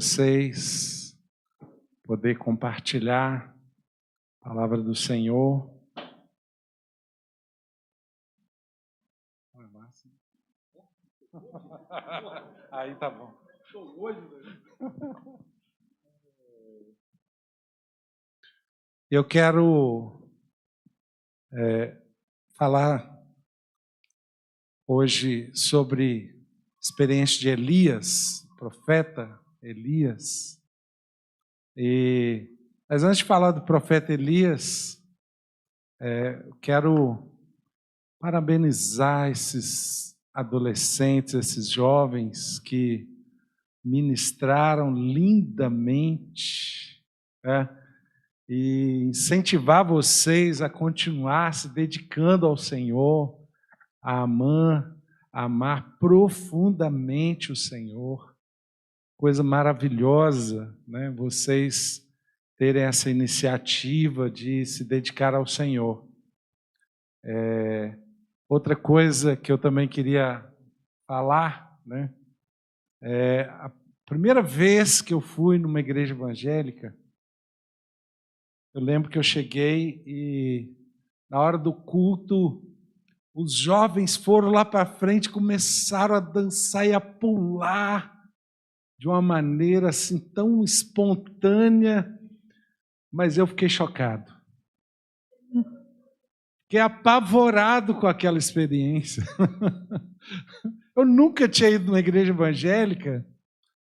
Vocês poder compartilhar a palavra do Senhor. Aí tá bom. Eu quero falar hoje sobre a experiência de Elias, profeta Elias. Mas antes de falar do profeta Elias, eu quero parabenizar esses adolescentes, esses jovens que ministraram lindamente, e incentivar vocês a continuar se dedicando ao Senhor, a amar profundamente o Senhor. Coisa maravilhosa, né? Vocês terem essa iniciativa de se dedicar ao Senhor. Outra coisa que eu também queria falar, né? A primeira vez que eu fui numa igreja evangélica, eu lembro que eu cheguei e na hora do culto, os jovens foram lá para frente, começaram a dançar e a pular de uma maneira assim tão espontânea, mas eu fiquei chocado. Fiquei apavorado com aquela experiência. Eu nunca tinha ido numa igreja evangélica,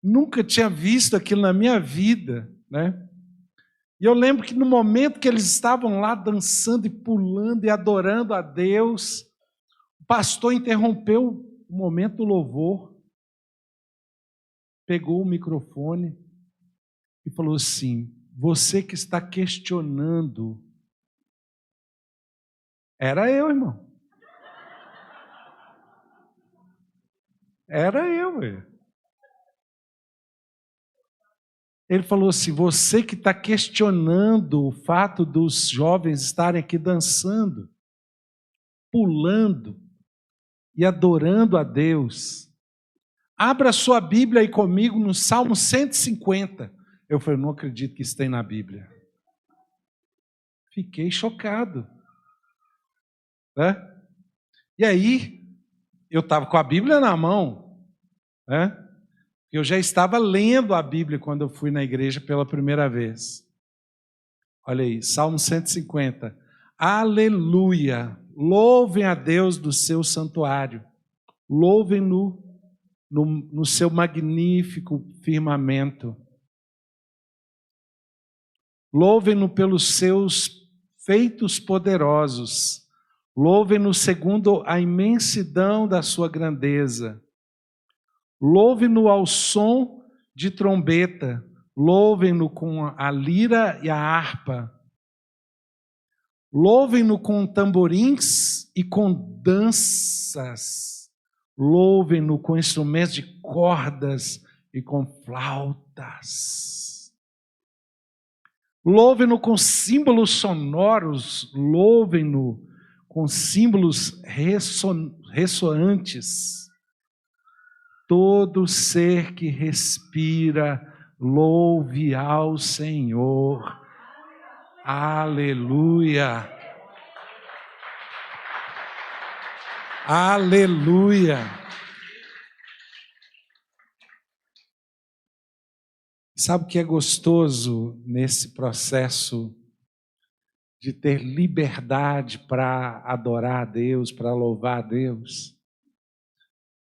nunca tinha visto aquilo na minha vida, né? E eu lembro que no momento que eles estavam lá dançando e pulando e adorando a Deus, o pastor interrompeu o momento do louvor, pegou o microfone e falou assim: você que está questionando. Era eu, irmão. Era eu. Ele falou assim: você que está questionando o fato dos jovens estarem aqui dançando, pulando e adorando a Deus, abra sua Bíblia aí comigo no Salmo 150. Eu falei: não acredito que isso tem na Bíblia. Fiquei chocado. E aí, eu estava com a Bíblia na mão, eu já estava lendo a Bíblia quando eu fui na igreja pela primeira vez. Olha aí, Salmo 150. Aleluia! Louvem a Deus do seu santuário. Louvem-no no seu magnífico firmamento. Louvem-no pelos seus feitos poderosos. Louvem-no segundo a imensidão da sua grandeza. Louvem-no ao som de trombeta. Louvem-no com a lira e a harpa. Louvem-no com tamborins e com danças. Louvem-no com instrumentos de cordas e com flautas. Louvem-no com símbolos sonoros. Louvem-no com símbolos ressoantes. Todo ser que respira, louve ao Senhor. Aleluia! Aleluia! Sabe o que é gostoso nesse processo de ter liberdade para adorar a Deus, para louvar a Deus?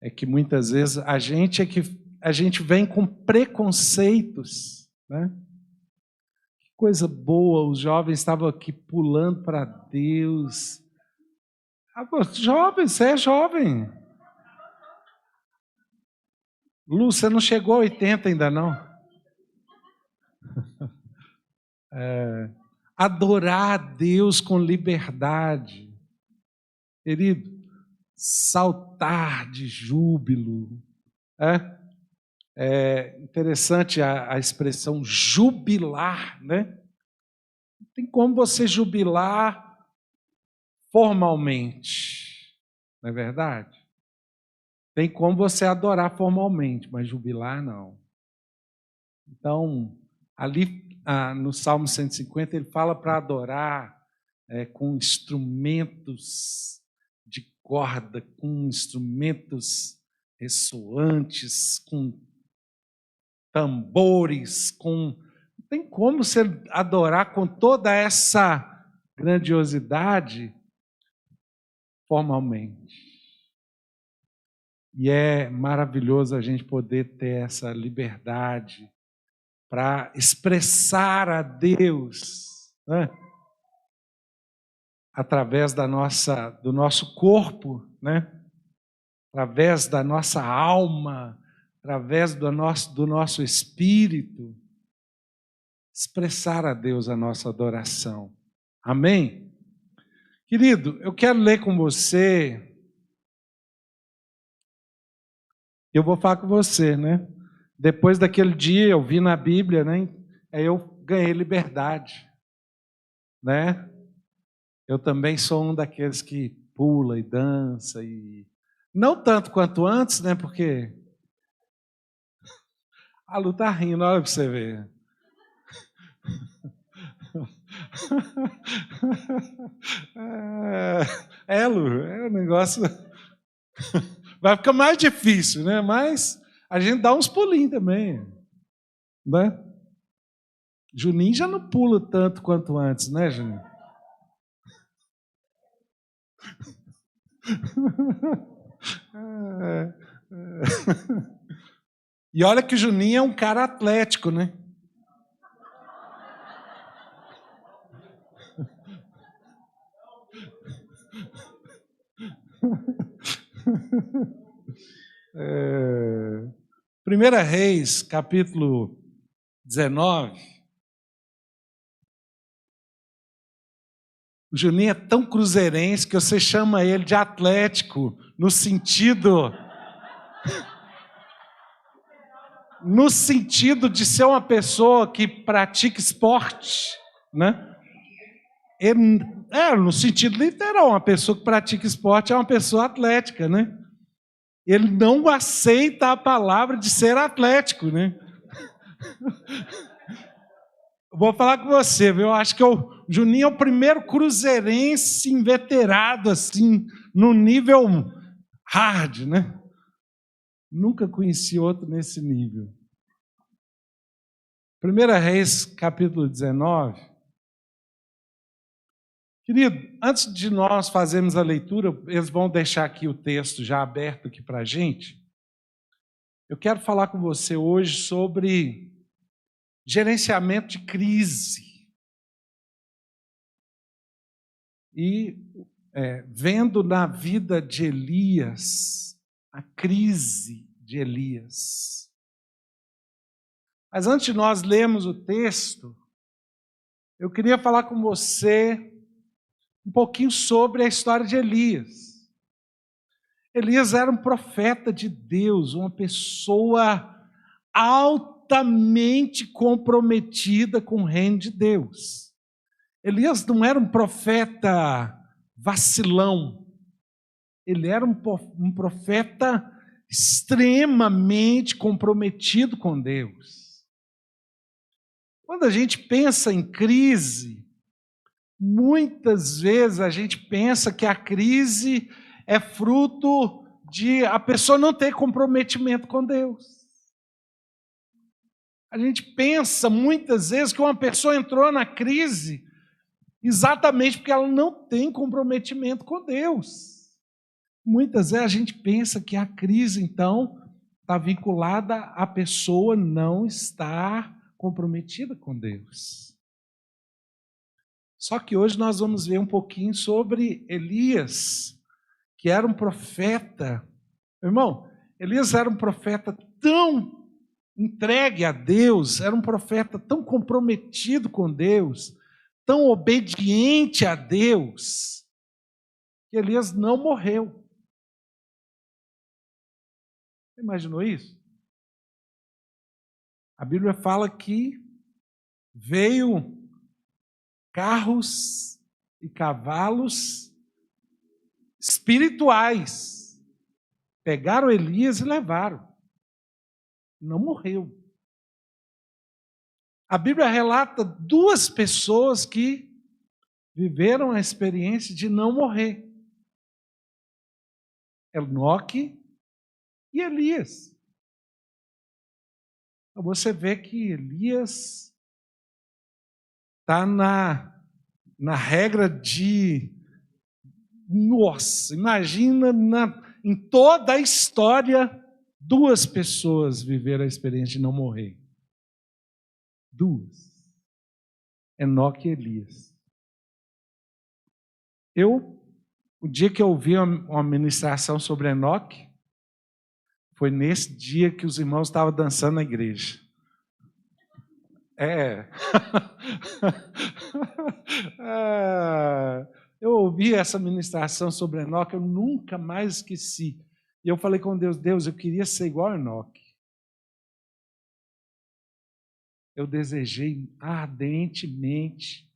É que muitas vezes a gente vem com preconceitos, né? Que coisa boa, os jovens estavam aqui pulando para Deus. Jovem, você é jovem. Lu, você não chegou a 80 ainda não? Adorar a Deus com liberdade. Querido, saltar de júbilo. É interessante a expressão jubilar, né? Não tem como você jubilar formalmente, não é verdade? Tem como você adorar formalmente, mas jubilar não. Então, ali no Salmo 150, ele fala para adorar com instrumentos de corda, com instrumentos ressoantes, com tambores, não tem como você adorar com toda essa grandiosidade formalmente. E é maravilhoso a gente poder ter essa liberdade para expressar a Deus, né? Através do nosso corpo, né? Através da nossa alma, através do nosso espírito, expressar a Deus a nossa adoração. Amém? Querido, eu quero ler com você, eu vou falar com você, né? Depois daquele dia eu vi na Bíblia, né? Aí eu ganhei liberdade, né? Eu também sou um daqueles que pula e dança, e não tanto quanto antes, né? Porque a Lu tá rindo, olha para você ver. Lu, é um negócio. Vai ficar mais difícil, né? Mas a gente dá uns pulinhos também, né? Juninho já não pula tanto quanto antes, né, Juninho? E olha que o Juninho é um cara atlético, né? Primeira Reis, capítulo 19. O Juninho é tão cruzeirense que você chama ele de atlético, no sentido de ser uma pessoa que pratica esporte, né? No sentido literal, uma pessoa que pratica esporte é uma pessoa atlética, né? Ele não aceita a palavra de ser atlético, né? Vou falar com você, viu? Eu acho que o Juninho é o primeiro cruzeirense inveterado, assim, no nível hard, né? Nunca conheci outro nesse nível. 1 Reis, capítulo 19. Querido, antes de nós fazermos a leitura, eles vão deixar aqui o texto já aberto aqui para a gente. Eu quero falar com você hoje sobre gerenciamento de crise. E vendo na vida de Elias, a crise de Elias. Mas antes de nós lermos o texto, eu queria falar com você um pouquinho sobre a história de Elias. Elias era um profeta de Deus, uma pessoa altamente comprometida com o reino de Deus. Elias não era um profeta vacilão, ele era um profeta extremamente comprometido com Deus. Quando a gente pensa em crise, muitas vezes a gente pensa que a crise é fruto de a pessoa não ter comprometimento com Deus. A gente pensa muitas vezes que uma pessoa entrou na crise exatamente porque ela não tem comprometimento com Deus. Muitas vezes a gente pensa que a crise, então, está vinculada à pessoa não estar comprometida com Deus. Só que hoje nós vamos ver um pouquinho sobre Elias, que era um profeta. Irmão, Elias era um profeta tão entregue a Deus, era um profeta tão comprometido com Deus, tão obediente a Deus, que Elias não morreu. Você imaginou isso? A Bíblia fala que veio carros e cavalos espirituais, pegaram Elias e levaram. Não morreu. A Bíblia relata duas pessoas que viveram a experiência de não morrer. Enoque e Elias. Então você vê que Elias está na regra de... Nossa, imagina em toda a história, duas pessoas viveram a experiência de não morrer. Duas. Enoque e Elias. O dia que eu ouvi uma ministração sobre Enoque, foi nesse dia que os irmãos estavam dançando na igreja. Eu ouvi essa ministração sobre Enoque, eu nunca mais esqueci. E eu falei com Deus, Deus, eu queria ser igual a Enoque. Eu desejei ardentemente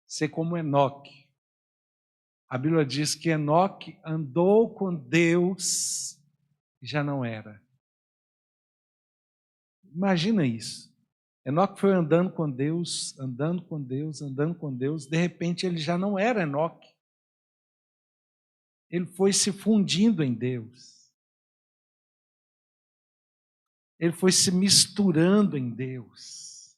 ser como Enoque. A Bíblia diz que Enoque andou com Deus e já não era. Imagina isso. Enoque foi andando com Deus, andando com Deus, andando com Deus. De repente ele já não era Enoque. Ele foi se fundindo em Deus. Ele foi se misturando em Deus.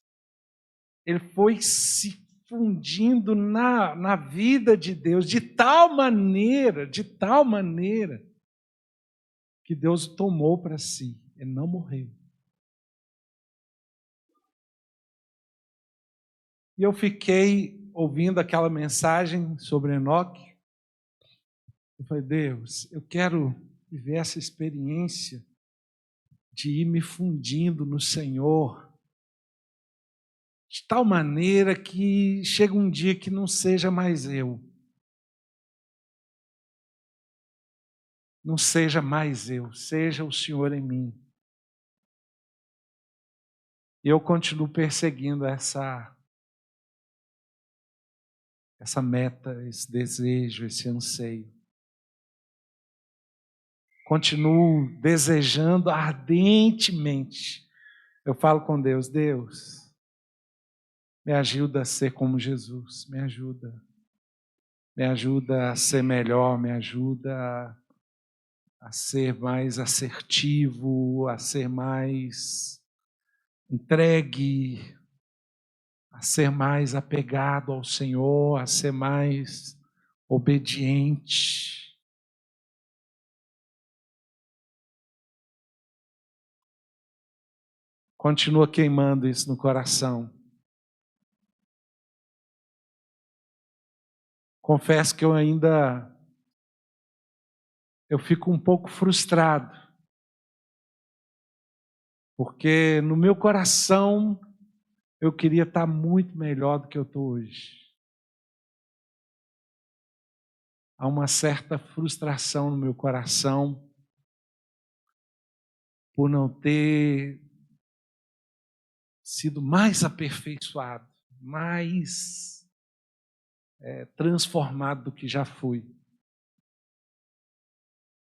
Ele foi se fundindo na vida de Deus de tal maneira, que Deus o tomou para si. Ele não morreu. E eu fiquei ouvindo aquela mensagem sobre Enoque. Eu falei, Deus, eu quero viver essa experiência de ir me fundindo no Senhor, de tal maneira que chega um dia que não seja mais eu. Não seja mais eu, seja o Senhor em mim. E eu continuo perseguindo essa meta, esse desejo, esse anseio. Continuo desejando ardentemente. Eu falo com Deus, Deus, me ajuda a ser como Jesus, me ajuda a ser melhor, me ajuda a ser mais assertivo, a ser mais entregue, a ser mais apegado ao Senhor, a ser mais obediente. Continua queimando isso no coração. Confesso que eu fico um pouco frustrado, porque no meu coração eu queria estar muito melhor do que eu estou hoje. Há uma certa frustração no meu coração por não ter sido mais aperfeiçoado, mais transformado do que já fui.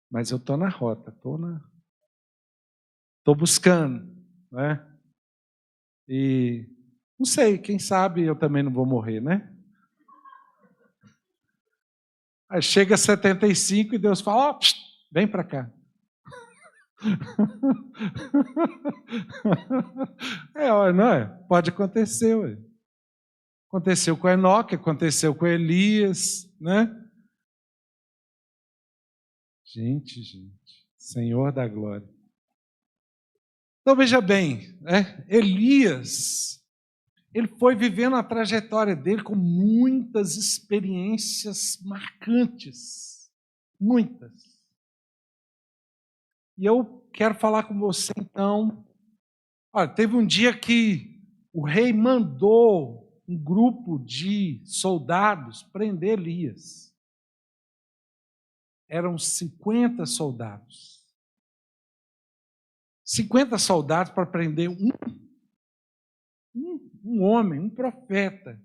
Mas eu estou na rota, estou buscando, né? E não sei, quem sabe eu também não vou morrer, né? Aí chega 75 e Deus fala, ó, vem para cá. Não é? Pode acontecer, ué. Aconteceu com Enoque, aconteceu com Elias, né? Gente, Senhor da glória. Então veja bem, né? Elias, ele foi vivendo a trajetória dele com muitas experiências marcantes, muitas. E eu quero falar com você então. Olha, teve um dia que o rei mandou um grupo de soldados prender Elias. Eram 50 soldados. 50 soldados para prender um homem, um profeta.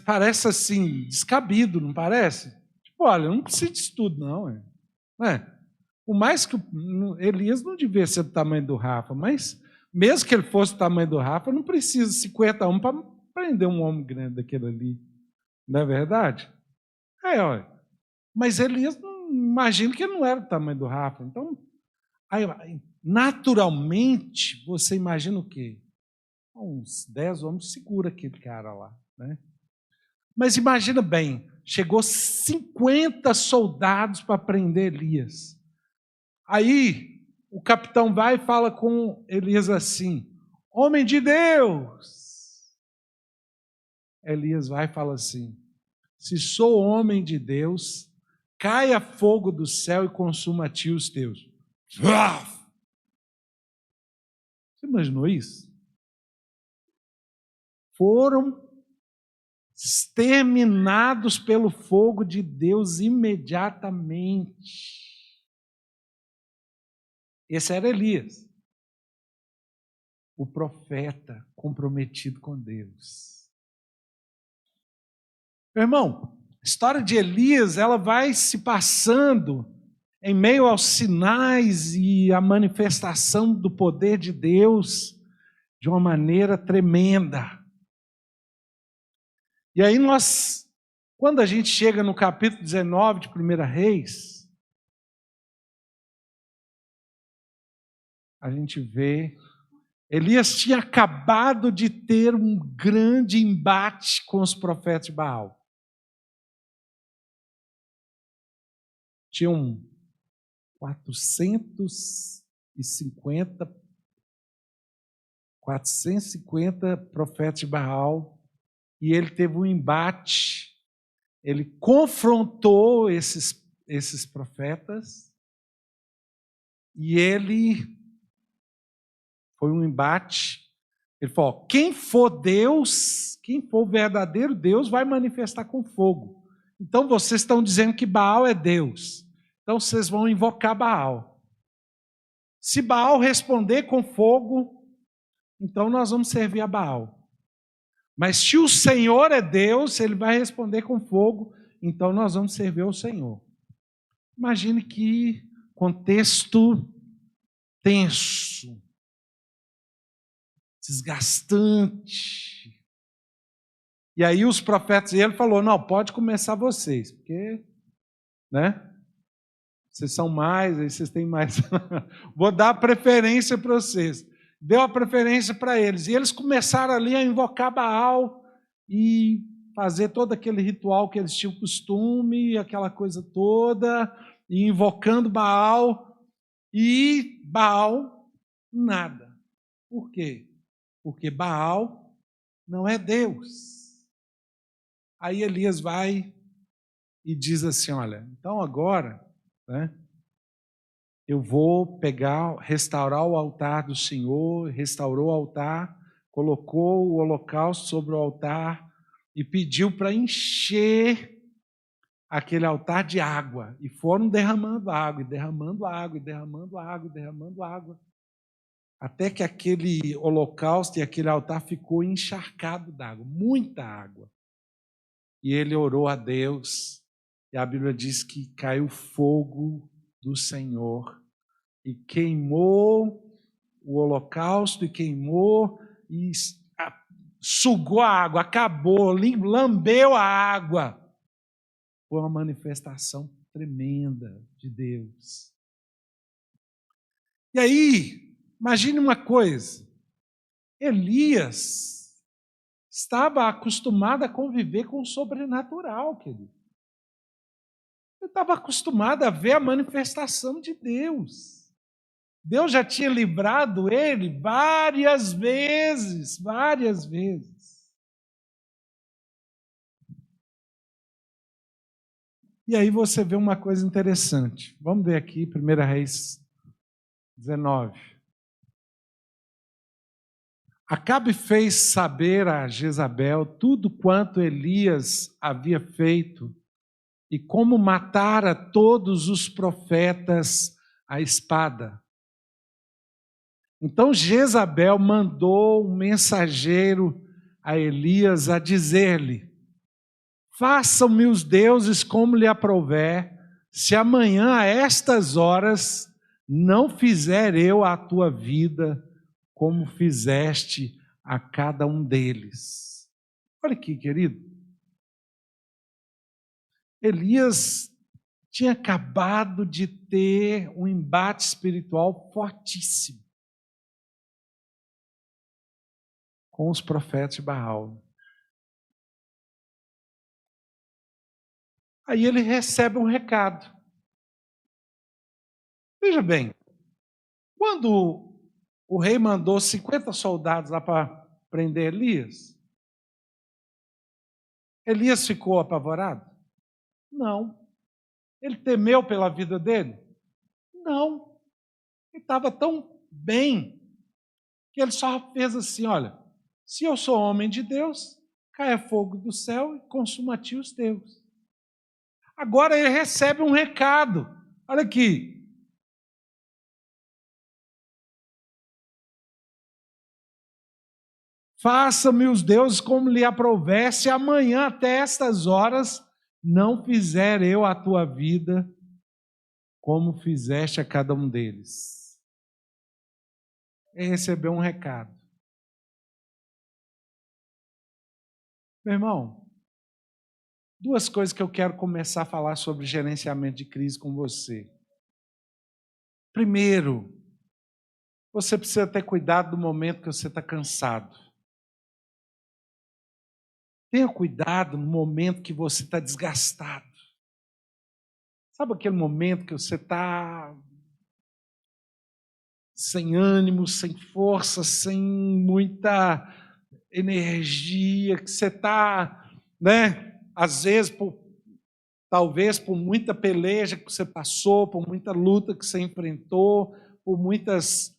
Parece assim, descabido, não parece? Tipo, olha, eu não preciso disso tudo, não. Não é? Por mais que Elias não devia ser do tamanho do Rafa, mas Mesmo que ele fosse o tamanho do Rafa, não precisa de 50 homens para prender um homem grande daquele ali. Não é verdade? Olha. Mas Elias, imagino que ele não era do tamanho do Rafa. Então, aí, naturalmente, você imagina o quê? Uns 10 homens segura aquele cara lá, né? Mas imagina bem, chegou 50 soldados para prender Elias. Aí o capitão vai e fala com Elias assim: homem de Deus. Elias vai e fala assim: se sou homem de Deus, caia fogo do céu e consuma a ti os teus. Você imaginou isso? Foram exterminados pelo fogo de Deus imediatamente. Esse era Elias, o profeta comprometido com Deus. Meu irmão, a história de Elias, ela vai se passando em meio aos sinais e a manifestação do poder de Deus de uma maneira tremenda. E aí quando a gente chega no capítulo 19 de 1 Reis, a gente vê, Elias tinha acabado de ter um grande embate com os profetas de Baal. Tinham 450 profetas de Baal, e ele teve um embate, ele confrontou esses profetas, e foi um embate. Ele falou: quem for Deus, quem for o verdadeiro Deus, vai manifestar com fogo. Então vocês estão dizendo que Baal é Deus, então vocês vão invocar Baal. Se Baal responder com fogo, então nós vamos servir a Baal. Mas se o Senhor é Deus, ele vai responder com fogo, então nós vamos servir ao Senhor. Imagine que contexto tenso, desgastante. E aí os profetas, e ele falou: não, pode começar vocês, porque, né? Vocês são mais, aí vocês têm mais. Vou dar a preferência para vocês. Deu a preferência para eles. E eles começaram ali a invocar Baal e fazer todo aquele ritual que eles tinham costume, aquela coisa toda, e invocando Baal. E Baal, nada. Por quê? Porque Baal não é Deus. Aí Elias vai e diz assim: olha, então agora, né, eu vou restaurar o altar do Senhor. Restaurou o altar, colocou o holocausto sobre o altar e pediu para encher aquele altar de água. E foram derramando água, e derramando água, e derramando água, e derramando água, até que aquele holocausto e aquele altar ficou encharcado d'água, muita água. E ele orou a Deus, e a Bíblia diz que caiu fogo do Senhor e queimou o holocausto, e queimou e sugou a água, acabou, lambeu a água. Foi uma manifestação tremenda de Deus. E aí, imagine uma coisa: Elias estava acostumado a conviver com o sobrenatural, querido. Ele estava acostumado a ver a manifestação de Deus. Deus já tinha livrado ele várias vezes. E aí você vê uma coisa interessante. Vamos ver aqui, 1 Reis 19. Acabe fez saber a Jezabel tudo quanto Elias havia feito e como matara todos os profetas à espada. Então Jezabel mandou um mensageiro a Elias a dizer-lhe: façam-me os deuses como lhe aprouver, se amanhã a estas horas não fizer eu a tua vida como fizeste a cada um deles. Olha aqui, querido. Elias tinha acabado de ter um embate espiritual fortíssimo com os profetas de Baal. Aí ele recebe um recado. Veja bem, quando o rei mandou 50 soldados lá para prender Elias, Elias ficou apavorado? Não. Ele temeu pela vida dele? Não. Ele estava tão bem que ele só fez assim, olha, se eu sou homem de Deus, caia fogo do céu e consuma-te os teus. Agora ele recebe um recado. Olha aqui. Faça-me os deuses como lhe aprouver, se amanhã até estas horas não fizer eu a tua vida como fizeste a cada um deles. Ele recebeu um recado. Meu irmão, duas coisas que eu quero começar a falar sobre gerenciamento de crise com você. Primeiro, você precisa ter cuidado no momento que você está cansado. Tenha cuidado no momento que você está desgastado. Sabe aquele momento que você está sem ânimo, sem força, sem muita energia, que você está, às vezes, talvez por muita peleja que você passou, por muita luta que você enfrentou, por muitas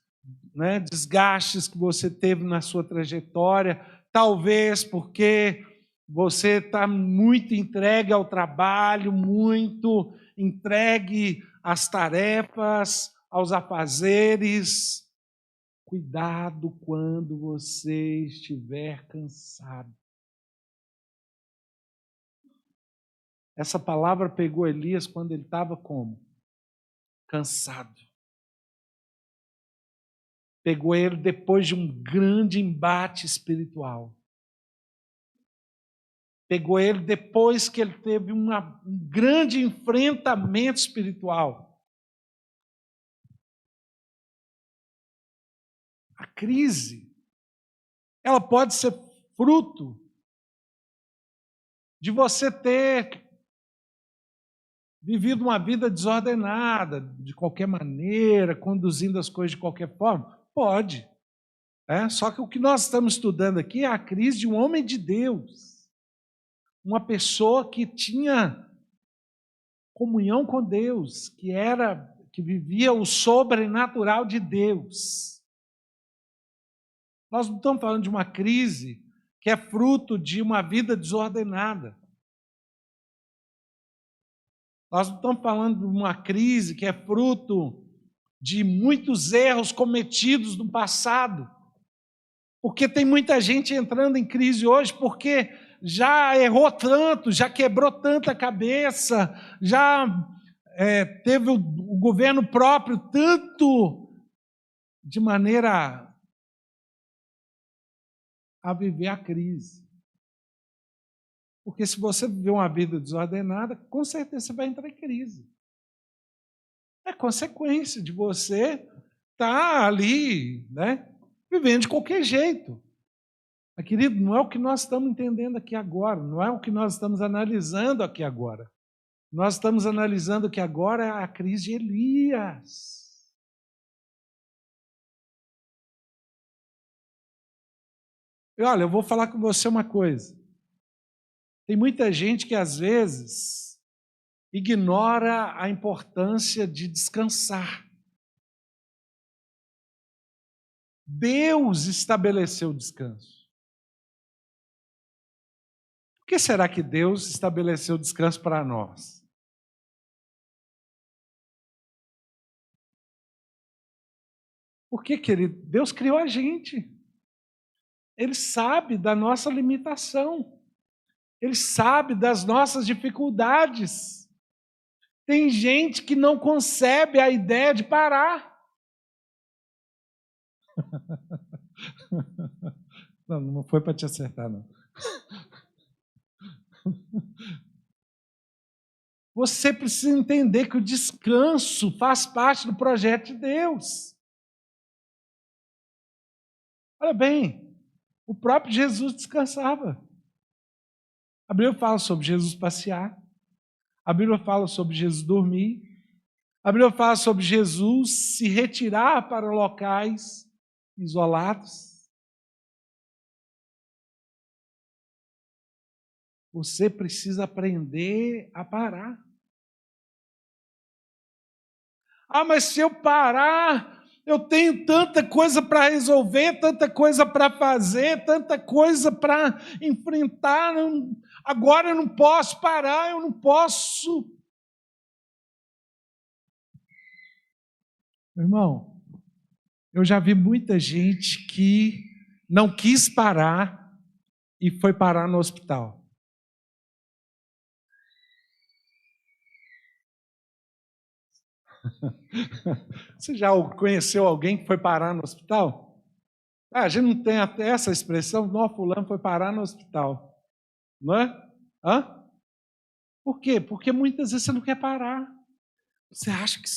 desgastes que você teve na sua trajetória, talvez porque você está muito entregue ao trabalho, muito entregue às tarefas, aos afazeres. Cuidado quando você estiver cansado. Essa palavra pegou Elias quando ele estava como? Cansado. Pegou ele depois de um grande embate espiritual. Pegou ele depois que ele teve um grande enfrentamento espiritual. A crise, ela pode ser fruto de você ter vivido uma vida desordenada, de qualquer maneira, conduzindo as coisas de qualquer forma. Pode. Só que o que nós estamos estudando aqui é a crise de um homem de Deus. Uma pessoa que tinha comunhão com Deus, que vivia o sobrenatural de Deus. Nós não estamos falando de uma crise que é fruto de uma vida desordenada. Nós não estamos falando de uma crise que é fruto de muitos erros cometidos no passado. Porque tem muita gente entrando em crise hoje porque já errou tanto, já quebrou tanta cabeça, já teve o governo próprio tanto de maneira a viver a crise. Porque se você viver uma vida desordenada, com certeza você vai entrar em crise. É consequência de você estar ali, vivendo de qualquer jeito. Mas, querido, não é o que nós estamos entendendo aqui agora, não é o que nós estamos analisando aqui agora. Nós estamos analisando aqui agora a crise de Elias. E olha, eu vou falar com você uma coisa. Tem muita gente que às vezes ignora a importância de descansar. Deus estabeleceu o descanso. Por que será que Deus estabeleceu o descanso para nós? Porque, querido, Deus criou a gente. Ele sabe da nossa limitação. Ele sabe das nossas dificuldades. Tem gente que não concebe a ideia de parar. Não foi para te acertar, não. Você precisa entender que o descanso faz parte do projeto de Deus. Olha bem, o próprio Jesus descansava. A Bíblia fala sobre Jesus passear. A Bíblia fala sobre Jesus dormir. A Bíblia fala sobre Jesus se retirar para locais isolados. Você precisa aprender a parar. Mas se eu parar, eu tenho tanta coisa para resolver, tanta coisa para fazer, tanta coisa para enfrentar. Agora eu não posso parar, eu não posso. Meu irmão, eu já vi muita gente que não quis parar e foi parar no hospital. Você já conheceu alguém que foi parar no hospital? A gente não tem até essa expressão, fulano foi parar no hospital. Não é? Por quê? Porque muitas vezes você não quer parar. Você acha que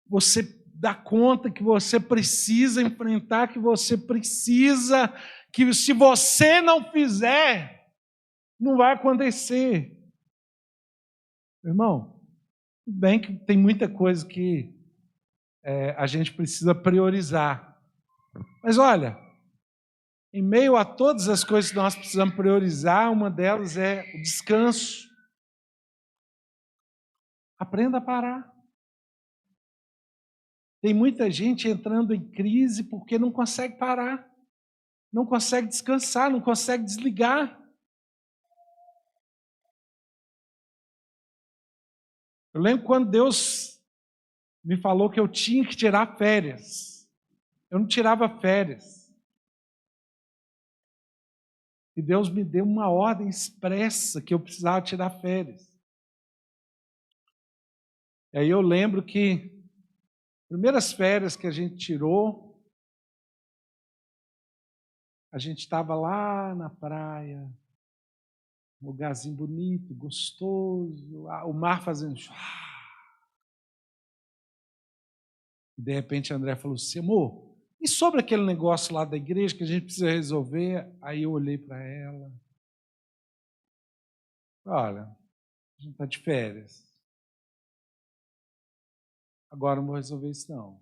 você dá conta, que você precisa enfrentar, que você precisa, que se você não fizer, não vai acontecer. Irmão, tudo bem que tem muita coisa que a gente precisa priorizar. Mas olha, em meio a todas as coisas que nós precisamos priorizar, uma delas é o descanso. Aprenda a parar. Tem muita gente entrando em crise porque não consegue parar, não consegue descansar, não consegue desligar. Eu lembro quando Deus me falou que eu tinha que tirar férias. Eu não tirava férias. E Deus me deu uma ordem expressa que eu precisava tirar férias. E aí eu lembro que primeiras férias que a gente tirou, a gente estava lá na praia, um lugarzinho bonito, gostoso, o mar fazendo... E de repente André falou assim, amor, e sobre aquele negócio lá da igreja que a gente precisa resolver? Aí eu olhei para ela. Olha, a gente está de férias. Agora não vou resolver isso não.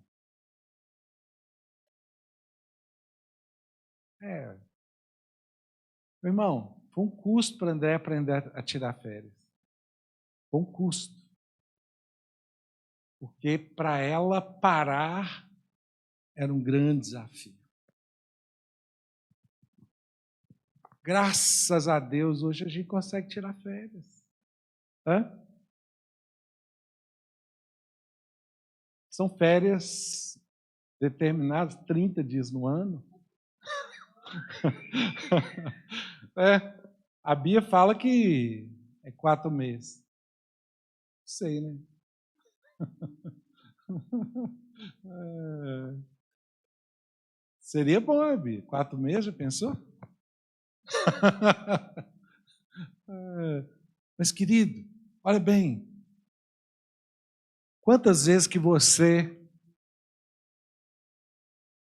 Meu irmão, foi um custo para André aprender a tirar férias. Foi um custo. Porque para ela parar era um grande desafio. Graças a Deus, hoje a gente consegue tirar férias. São férias determinadas, 30 dias no ano. A Bia fala que é 4 meses. Não sei, né? Seria bom, né, Bia? 4 meses, já pensou? Mas, querido, olha bem. Quantas vezes que você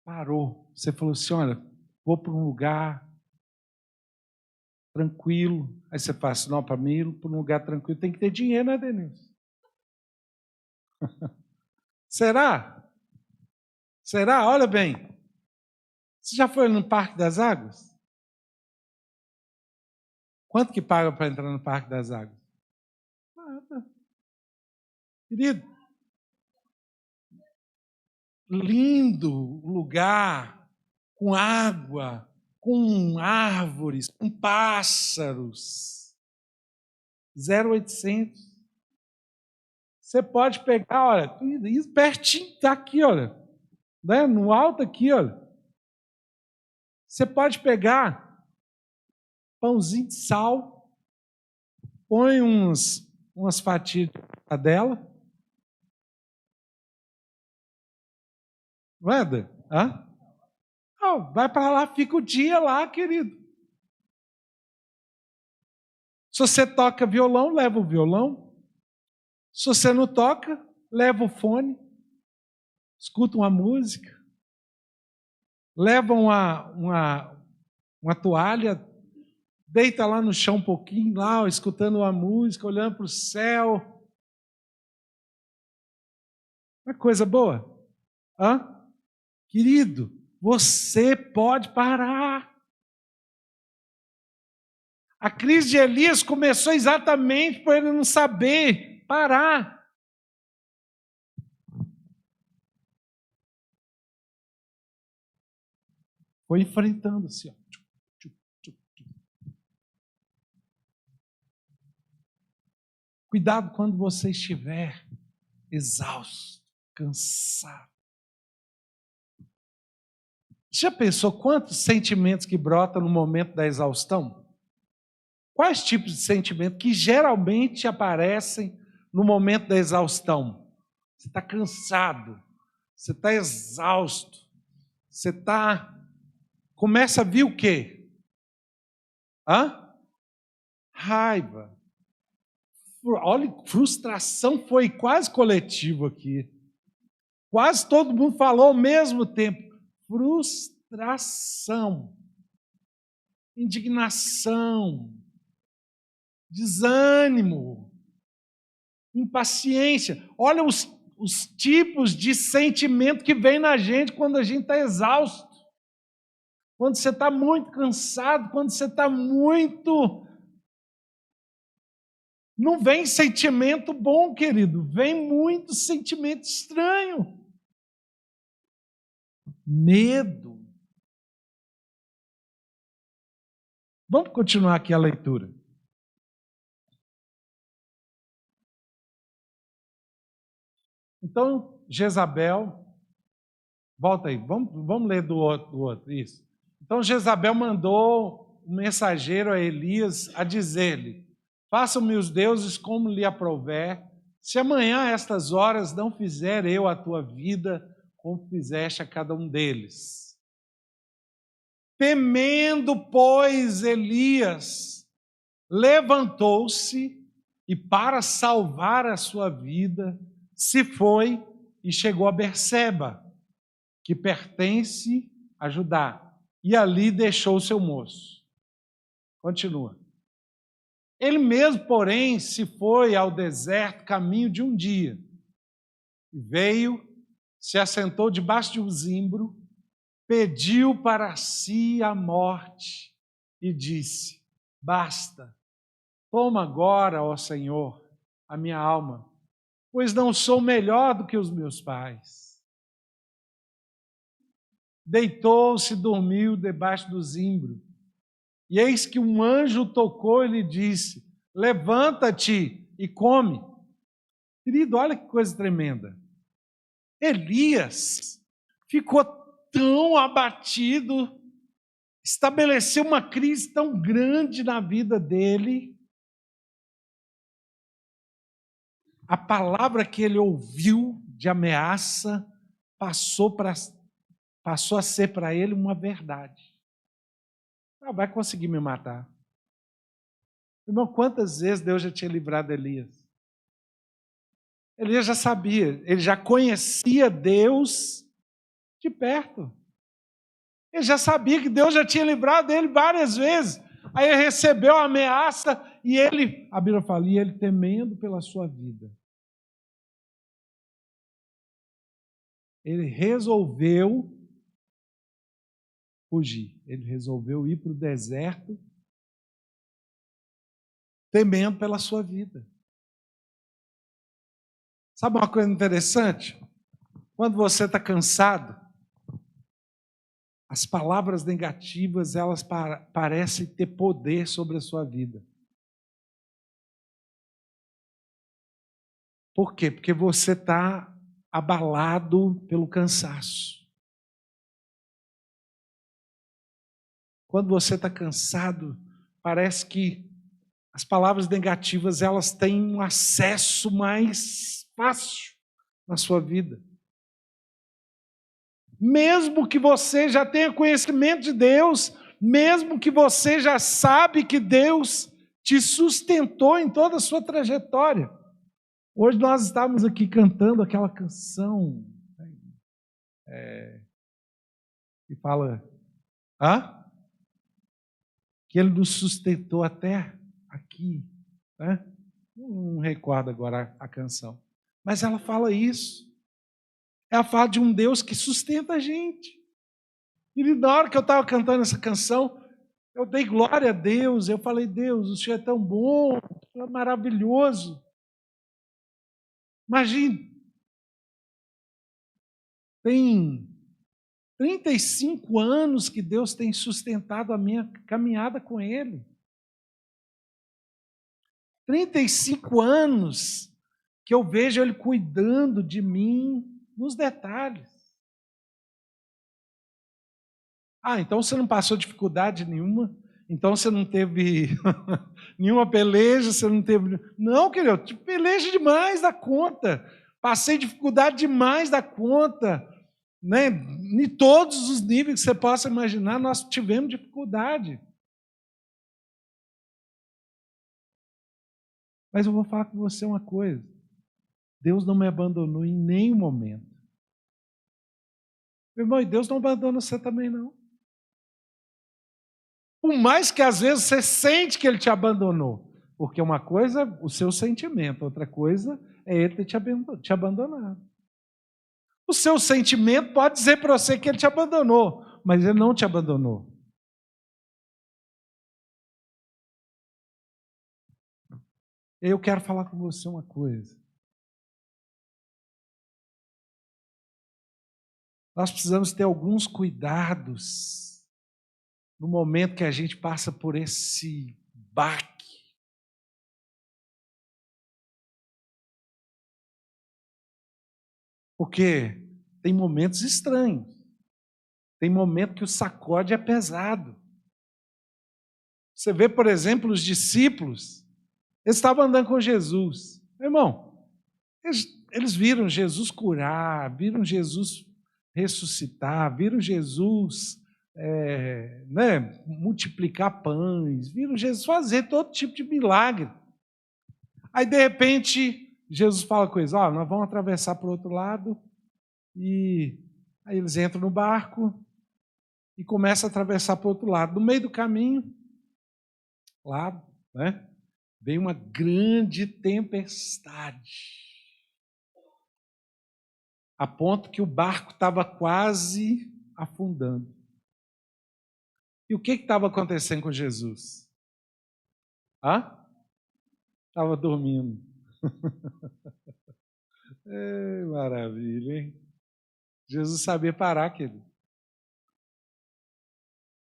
parou? Você falou assim, olha, vou para um lugar tranquilo. Aí você fala assim, não, para mim, ir para um lugar tranquilo tem que ter dinheiro, né, Denise? Será? Será? Olha bem. Você já foi no Parque das Águas? Quanto que paga para entrar no Parque das Águas? Nada. Querido, lindo lugar, com água, com árvores, com pássaros. 0,800. Você pode pegar, olha, isso pertinho, está aqui, olha, né? No alto aqui, olha. Você pode pegar pãozinho de sal, põe umas fatias dela. Não é? legal, vai para lá, fica o dia lá, querido. Se você toca violão, leva o violão. Se você não toca, leva o fone, escuta uma música, leva uma toalha, deita lá no chão um pouquinho, lá, escutando uma música, olhando para o céu. Uma coisa boa. Querido, você pode parar. A crise de Elias começou exatamente por ele não saber parar. Foi enfrentando assim, ó. Cuidado quando você estiver exausto, cansado. Já pensou quantos sentimentos que brotam no momento da exaustão? Quais tipos de sentimentos que geralmente aparecem no momento da exaustão? Você está cansado, você está exausto, você está... Começa a vir o quê? Raiva. Olha, frustração foi quase coletivo aqui. Quase todo mundo falou ao mesmo tempo. Frustração, indignação, desânimo, impaciência. Olha os tipos de sentimento que vem na gente quando a gente está exausto. Quando você está muito cansado, quando você está muito... Não vem sentimento bom, querido. Vem muito sentimento estranho. Medo. Vamos continuar aqui a leitura. Então, Jezabel, volta aí, vamos ler do outro, isso. Então, Jezabel mandou um mensageiro a Elias a dizer-lhe: façam-me os deuses como lhe aprouver, se amanhã a estas horas não fizer eu a tua vida como fizeste a cada um deles. Temendo, pois, Elias levantou-se e, para salvar a sua vida, se foi e chegou a Berseba, que pertence a Judá, e ali deixou o seu moço. Continua. Ele mesmo, porém, se foi ao deserto caminho de um dia, e veio, se assentou debaixo de um zimbro, pediu para si a morte e disse: basta, toma agora, ó Senhor, a minha alma, pois não sou melhor do que os meus pais. Deitou-se e dormiu debaixo do zimbro. E eis que um anjo tocou e lhe disse: levanta-te e come. Querido, olha que coisa tremenda. Elias ficou tão abatido, estabeleceu uma crise tão grande na vida dele. A palavra que ele ouviu de ameaça passou a ser para ele uma verdade. Não vai conseguir me matar. Irmão, quantas vezes Deus já tinha livrado Elias? Elias já sabia, ele já conhecia Deus de perto. Ele já sabia que Deus já tinha livrado ele várias vezes. Aí ele recebeu a ameaça e ele, a Bíblia fala, e ele temendo pela sua vida. Ele resolveu fugir. Ele resolveu ir para o deserto temendo pela sua vida. Sabe uma coisa interessante? Quando você está cansado, as palavras negativas, elas parecem ter poder sobre a sua vida. Por quê? Porque você está abalado pelo cansaço. Quando você está cansado, parece que as palavras negativas, elas têm um acesso mais fácil na sua vida. mesmo que você já tenha conhecimento de Deus, mesmo que você já sabe que Deus te sustentou em toda a sua trajetória. Hoje nós estávamos aqui cantando aquela canção que fala que Ele nos sustentou até aqui, né? Não recordo agora a canção, mas ela fala isso. Ela fala de um Deus que sustenta a gente. E na hora que eu estava cantando essa canção, eu dei glória a Deus. Eu falei: Deus, o Senhor é tão bom, o Senhor é maravilhoso. Imagine, tem 35 anos que Deus tem sustentado a minha caminhada com Ele. 35 anos que eu vejo Ele cuidando de mim nos detalhes. Então você não passou dificuldade nenhuma? Então você não teve nenhuma peleja? Você não teve... Não, querido, eu tive peleja demais da conta. Passei dificuldade demais da conta. Né? Em todos os níveis que você possa imaginar, nós tivemos dificuldade. Mas eu vou falar com você uma coisa. Deus não me abandonou em nenhum momento. Meu irmão, e Deus não abandona você também, não. Por mais que às vezes você sente que Ele te abandonou. Porque uma coisa é o seu sentimento, outra coisa é Ele ter te abandonado. O seu sentimento pode dizer para você que Ele te abandonou, mas Ele não te abandonou. Eu quero falar com você uma coisa. Nós precisamos ter alguns cuidados no momento que a gente passa por esse baque. Porque tem momentos estranhos. Tem momento que o sacode é pesado. Você vê, por exemplo, os discípulos, eles estavam andando com Jesus. Meu irmão, eles viram Jesus curar, viram Jesus ressuscitar, viram Jesus multiplicar pães, viram Jesus fazer todo tipo de milagre. Aí, de repente, Jesus fala com eles: nós vamos atravessar para o outro lado. E aí eles entram no barco e começam a atravessar para o outro lado. No meio do caminho, lá, vem uma grande tempestade, a ponto que o barco estava quase afundando. E o que estava acontecendo com Jesus? Estava dormindo. Maravilha, hein? Jesus sabia parar, querido.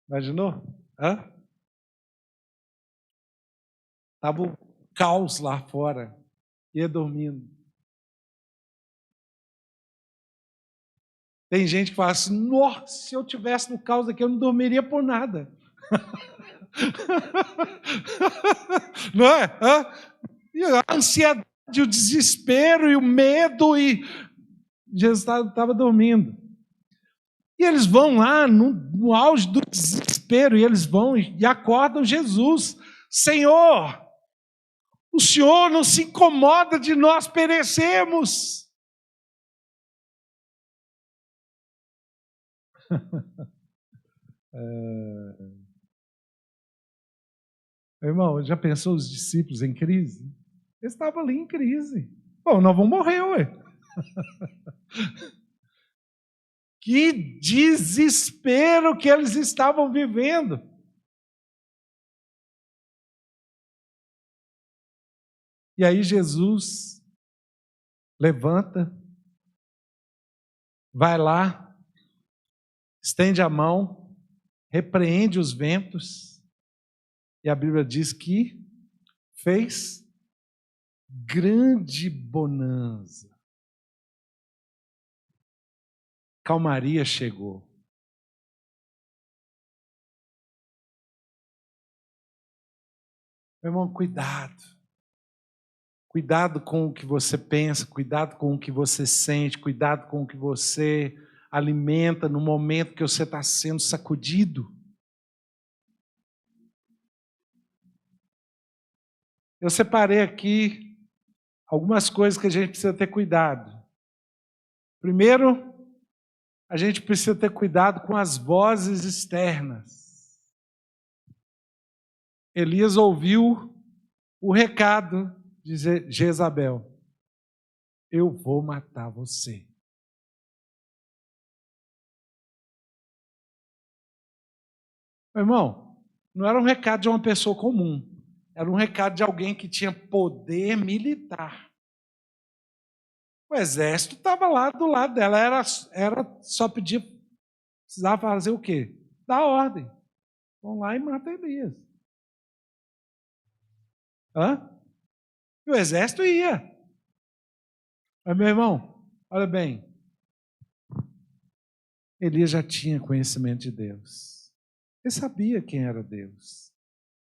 Imaginou? Estava o caos lá fora. Ia dormindo. Tem gente que fala assim: nossa, se eu tivesse no caos aqui, eu não dormiria por nada. Não é? E a ansiedade, o desespero e o medo, e Jesus estava dormindo. E eles vão lá no auge do desespero, e eles vão e acordam Jesus: Senhor, o Senhor não se incomoda de nós perecermos. Irmão, já pensou os discípulos em crise? Eles estavam ali em crise. Bom, nós vamos morrer, ué. Que desespero que eles estavam vivendo. E aí Jesus levanta, vai lá, estende a mão, repreende os ventos, e a Bíblia diz que fez grande bonança. Calmaria chegou. Meu irmão, cuidado. Cuidado com o que você pensa, cuidado com o que você sente, cuidado com o que você alimenta no momento que você está sendo sacudido. Eu separei aqui algumas coisas que a gente precisa ter cuidado. Primeiro, a gente precisa ter cuidado com as vozes externas. Elias ouviu o recado de Jezabel: eu vou matar você. Meu irmão, não era um recado de uma pessoa comum. Era um recado de alguém que tinha poder militar. O exército estava lá do lado dela. Era só pedir, precisava fazer o quê? Dar ordem. Vão lá e matam Elias. Hã? E o exército ia. Mas, meu irmão, olha bem. Elias já tinha conhecimento de Deus. Ele sabia quem era Deus.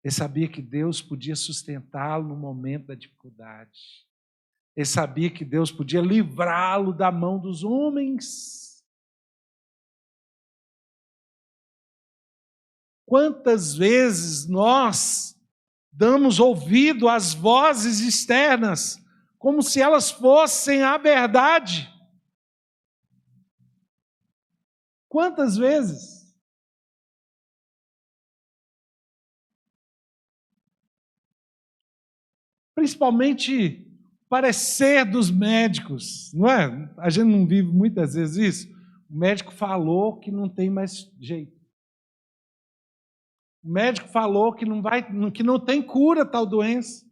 Ele sabia que Deus podia sustentá-lo no momento da dificuldade. Ele sabia que Deus podia livrá-lo da mão dos homens. Quantas vezes nós damos ouvido às vozes externas como se elas fossem a verdade? Quantas vezes? Principalmente o parecer dos médicos, não é? A gente não vive muitas vezes isso. O médico falou que não tem mais jeito. O médico falou que não tem cura tal doença.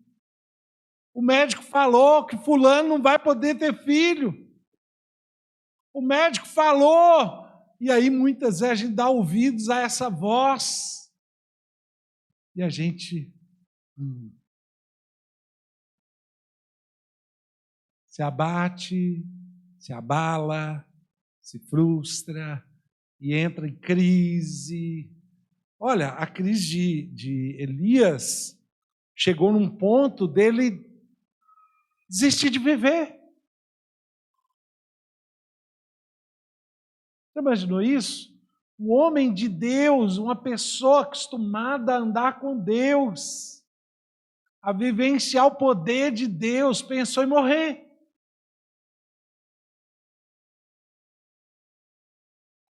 O médico falou que fulano não vai poder ter filho. O médico falou, e aí muitas vezes a gente dá ouvidos a essa voz. E a gente se abate, se abala, se frustra e entra em crise. Olha, a crise de Elias chegou num ponto dele desistir de viver. Você imaginou isso? Um homem de Deus, uma pessoa acostumada a andar com Deus, a vivenciar o poder de Deus, pensou em morrer.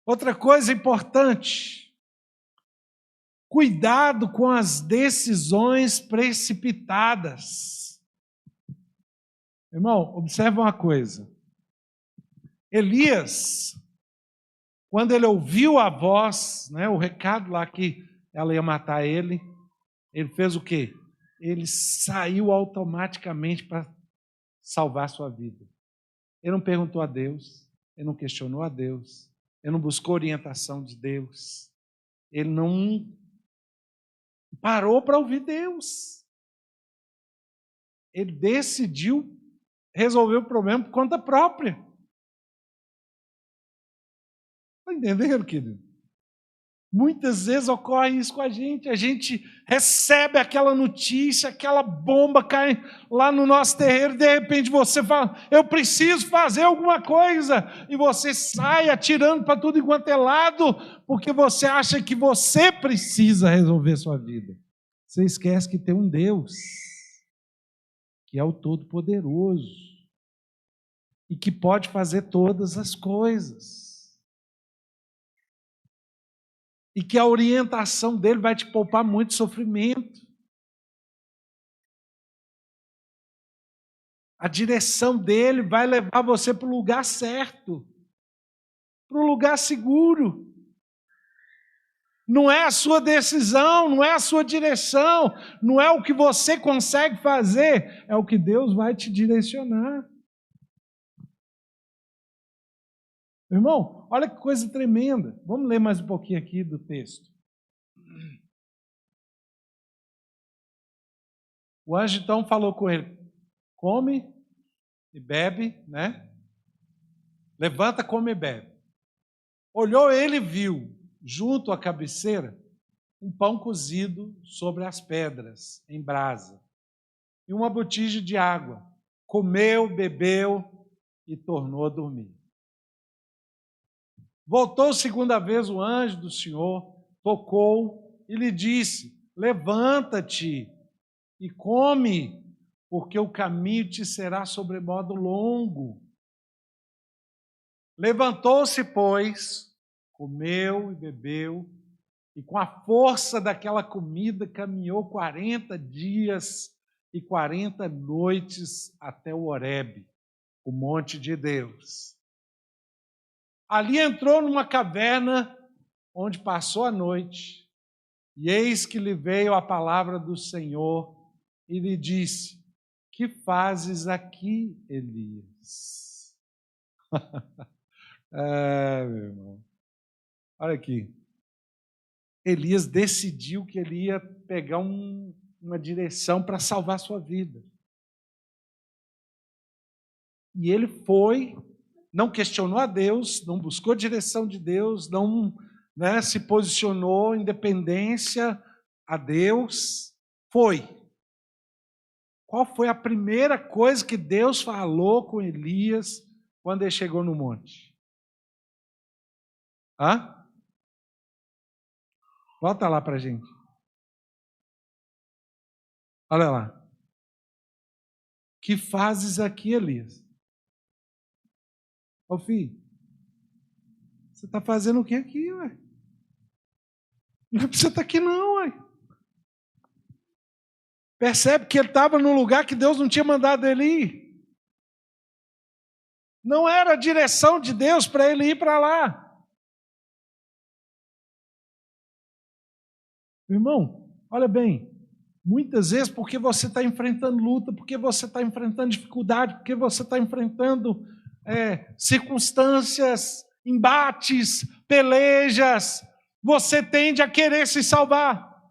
Outra coisa importante, cuidado com as decisões precipitadas. Irmão, observa uma coisa. Elias, quando ele ouviu a voz, né, o recado lá que ela ia matar ele fez o quê? Ele saiu automaticamente para salvar sua vida. Ele não perguntou a Deus, ele não questionou a Deus, ele não buscou orientação de Deus, ele não parou para ouvir Deus. Ele decidiu resolver o problema por conta própria. Está entendendo, querido? Muitas vezes ocorre isso com a gente recebe aquela notícia, aquela bomba cai lá no nosso terreiro, e de repente você fala, eu preciso fazer alguma coisa, e você sai atirando para tudo enquanto é lado, porque você acha que você precisa resolver sua vida. Você esquece que tem um Deus, que é o Todo-Poderoso, e que pode fazer todas as coisas. E que a orientação dele vai te poupar muito sofrimento. A direção dele vai levar você para o lugar certo, para o lugar seguro. Não é a sua decisão, não é a sua direção, não é o que você consegue fazer, é o que Deus vai te direcionar. Irmão, olha que coisa tremenda. Vamos ler mais um pouquinho aqui do texto. O anjo então falou com ele, come e bebe, né? Levanta, come e bebe. Olhou ele e viu, junto à cabeceira, um pão cozido sobre as pedras, em brasa, e uma botija de água. Comeu, bebeu e tornou a dormir. Voltou segunda vez o anjo do Senhor, tocou e lhe disse: levanta-te e come, porque o caminho te será sobremodo longo. Levantou-se, pois, comeu e bebeu, e com a força daquela comida caminhou 40 dias e 40 noites até o Horebe, o monte de Deus. Ali entrou numa caverna, onde passou a noite, e eis que lhe veio a palavra do Senhor, e lhe disse: que fazes aqui, Elias? Meu irmão, olha aqui. Elias decidiu que ele ia pegar uma direção para salvar sua vida. E ele foi, não questionou a Deus, não buscou direção de Deus, não se posicionou em dependência a Deus, foi. Qual foi a primeira coisa que Deus falou com Elias quando ele chegou no monte? Volta lá para a gente. Olha lá. Que fazes aqui, Elias? Ô filho, você está fazendo o que aqui, ué? Não é para você estar aqui não, ué. Percebe que ele estava num lugar que Deus não tinha mandado ele ir. Não era a direção de Deus para ele ir para lá. Irmão, olha bem, muitas vezes porque você está enfrentando luta, porque você está enfrentando dificuldade, porque você está enfrentando circunstâncias, embates, pelejas, você tende a querer se salvar.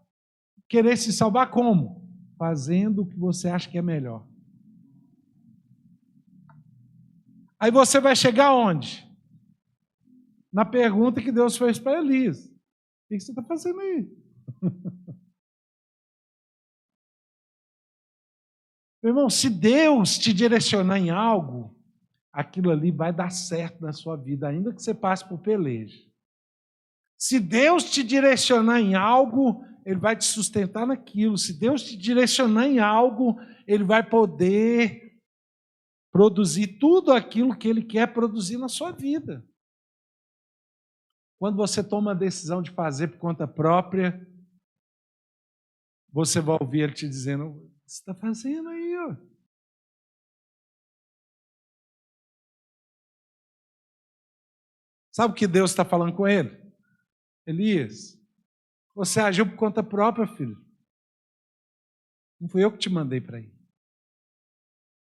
Querer se salvar como? Fazendo o que você acha que é melhor. Aí você vai chegar onde? Na pergunta que Deus fez para Elias: o que você está fazendo aí? Meu irmão, se Deus te direcionar em algo, aquilo ali vai dar certo na sua vida, ainda que você passe por peleja. Se Deus te direcionar em algo, Ele vai te sustentar naquilo. Se Deus te direcionar em algo, Ele vai poder produzir tudo aquilo que Ele quer produzir na sua vida. Quando você toma a decisão de fazer por conta própria, você vai ouvir Ele te dizendo: o que você está fazendo aí, ó? Sabe o que Deus está falando com ele? Elias, você agiu por conta própria, filho. Não fui eu que te mandei para ir.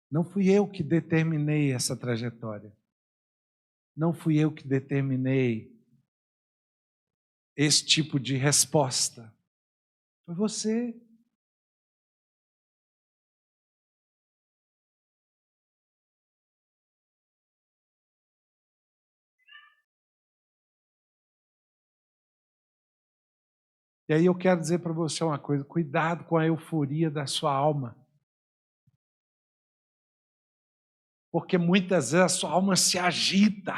Não fui eu que determinei essa trajetória. Não fui eu que determinei esse tipo de resposta. Foi você. E aí eu quero dizer para você uma coisa: cuidado com a euforia da sua alma. Porque muitas vezes a sua alma se agita.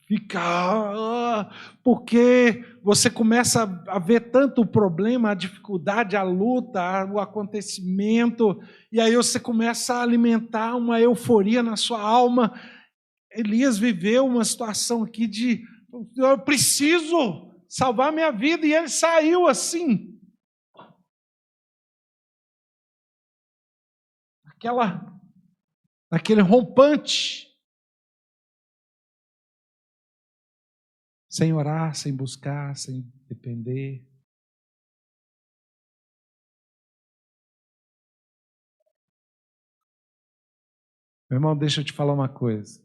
Fica... porque você começa a ver tanto o problema, a dificuldade, a luta, o acontecimento, e aí você começa a alimentar uma euforia na sua alma. Elias viveu uma situação aqui de: eu preciso salvar minha vida, e ele saiu assim. Aquele rompante. Sem orar, sem buscar, sem depender. Meu irmão, deixa eu te falar uma coisa.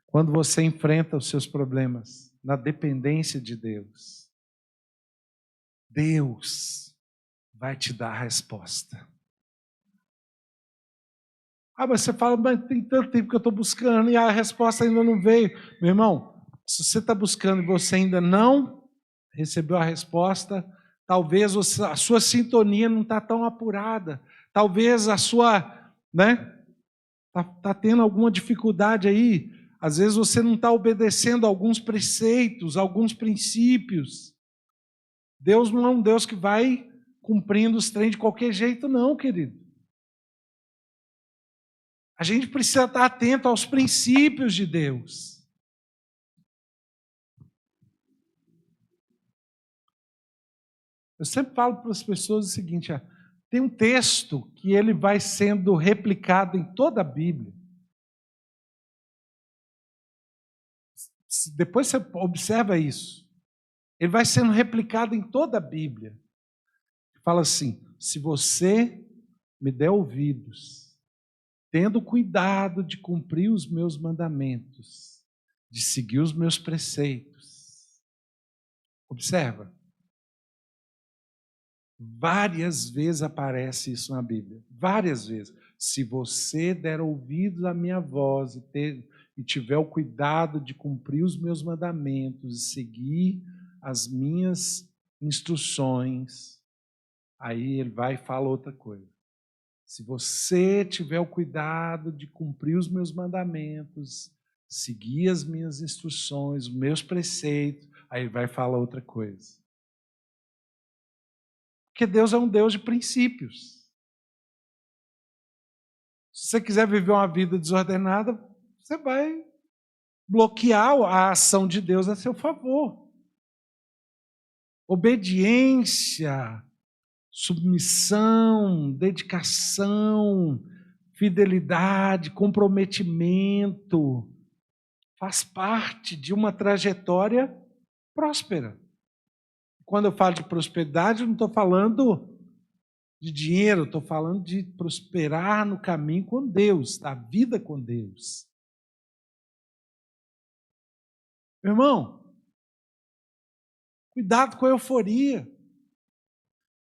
Quando você enfrenta os seus problemas na dependência de Deus, Deus vai te dar a resposta. Mas você fala: mas tem tanto tempo que eu estou buscando e a resposta ainda não veio. Meu irmão, se você está buscando e você ainda não recebeu a resposta, talvez a sua sintonia não está tão apurada. Talvez a sua, está tendo alguma dificuldade aí. Às vezes você não está obedecendo alguns preceitos, alguns princípios. Deus não é um Deus que vai cumprindo os trem de qualquer jeito, não, querido. A gente precisa estar atento aos princípios de Deus. Eu sempre falo para as pessoas o seguinte, tem um texto que ele vai sendo replicado em toda a Bíblia. Depois você observa isso. Ele vai sendo replicado em toda a Bíblia. Fala assim, se você me der ouvidos, tendo cuidado de cumprir os meus mandamentos, de seguir os meus preceitos. Observa. Várias vezes aparece isso na Bíblia. Várias vezes. Se você der ouvidos à minha voz e tiver o cuidado de cumprir os meus mandamentos e seguir as minhas instruções, aí ele vai e fala outra coisa. Se você tiver o cuidado de cumprir os meus mandamentos, seguir as minhas instruções, os meus preceitos, aí ele vai falar outra coisa. Porque Deus é um Deus de princípios. Se você quiser viver uma vida desordenada, você vai bloquear a ação de Deus a seu favor. Obediência, submissão, dedicação, fidelidade, comprometimento, faz parte de uma trajetória próspera. Quando eu falo de prosperidade, eu não estou falando de dinheiro, estou falando de prosperar no caminho com Deus, da vida com Deus. Meu irmão, cuidado com a euforia.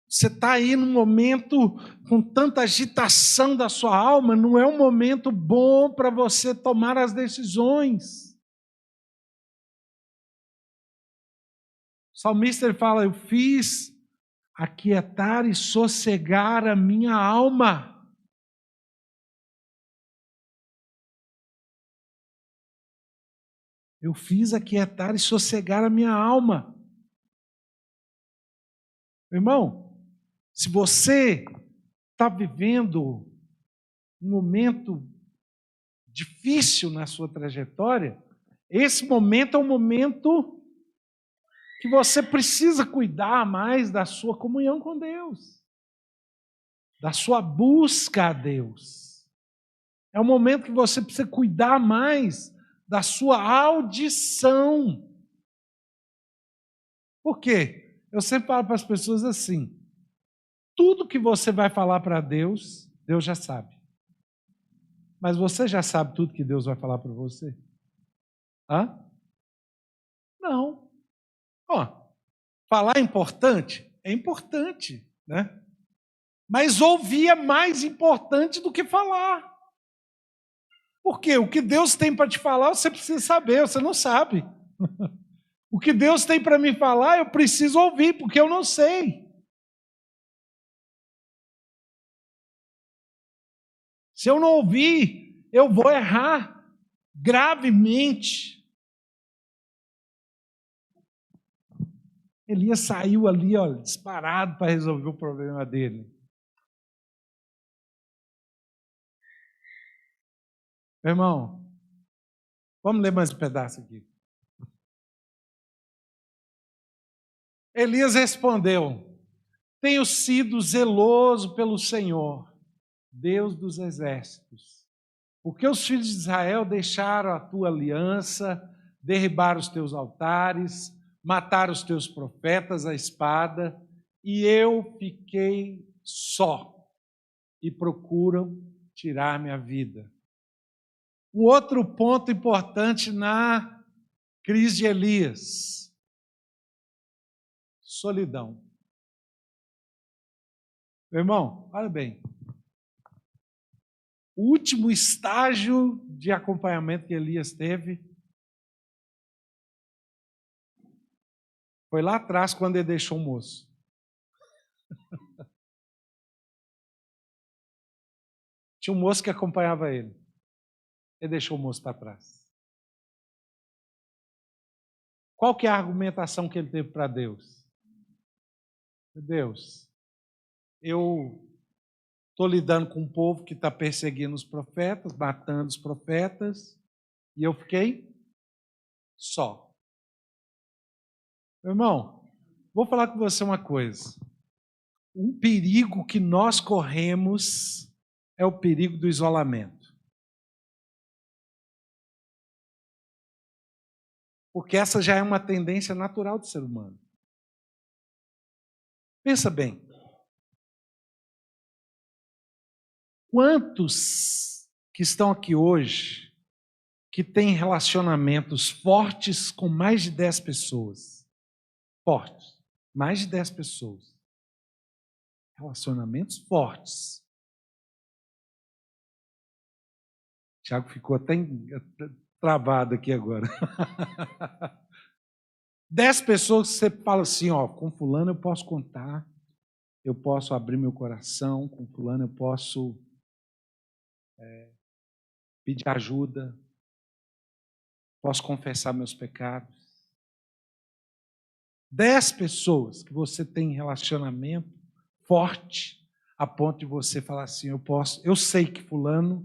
Você está aí num momento com tanta agitação da sua alma, não é um momento bom para você tomar as decisões. O salmista ele fala, eu fiz aquietar e sossegar a minha alma. Eu fiz aquietar e sossegar a minha alma. Meu irmão, se você está vivendo um momento difícil na sua trajetória, esse momento é um momento que você precisa cuidar mais da sua comunhão com Deus, da sua busca a Deus. É um momento que você precisa cuidar mais da sua audição. Por quê? Eu sempre falo para as pessoas assim, tudo que você vai falar para Deus, Deus já sabe. Mas você já sabe tudo que Deus vai falar para você? Hã? Não. Falar é importante? É importante, né? Mas ouvir é mais importante do que falar. Porque o que Deus tem para te falar, você precisa saber, você não sabe. O que Deus tem para me falar, eu preciso ouvir, porque eu não sei. Se eu não ouvir, eu vou errar gravemente. Elias saiu ali, olha, disparado para resolver o problema dele. Meu irmão, vamos ler mais um pedaço aqui. Elias respondeu, tenho sido zeloso pelo Senhor, Deus dos exércitos, porque os filhos de Israel deixaram a tua aliança, derribaram os teus altares, mataram os teus profetas à espada, e eu fiquei só, e procuram tirar minha vida. Um outro ponto importante na crise de Elias, solidão. Meu irmão, olha bem, o último estágio de acompanhamento que Elias teve foi lá atrás, quando ele deixou o moço. Tinha um moço que acompanhava ele. Ele deixou o moço para trás. Qual que é a argumentação que ele teve para Deus? Deus, eu estou lidando com um povo que está perseguindo os profetas, matando os profetas, e eu fiquei só. Meu irmão, vou falar com você uma coisa. Um perigo que nós corremos é o perigo do isolamento. Porque essa já é uma tendência natural do ser humano. Pensa bem. Quantos que estão aqui hoje que têm relacionamentos fortes com mais de 10 pessoas? Fortes. Mais de 10 pessoas. Relacionamentos fortes. Tiago ficou até travado aqui agora. 10 pessoas que você fala assim, ó, com fulano eu posso contar, eu posso abrir meu coração, com fulano eu posso pedir ajuda, posso confessar meus pecados. 10 pessoas que você tem relacionamento forte, a ponto de você falar assim, eu sei que fulano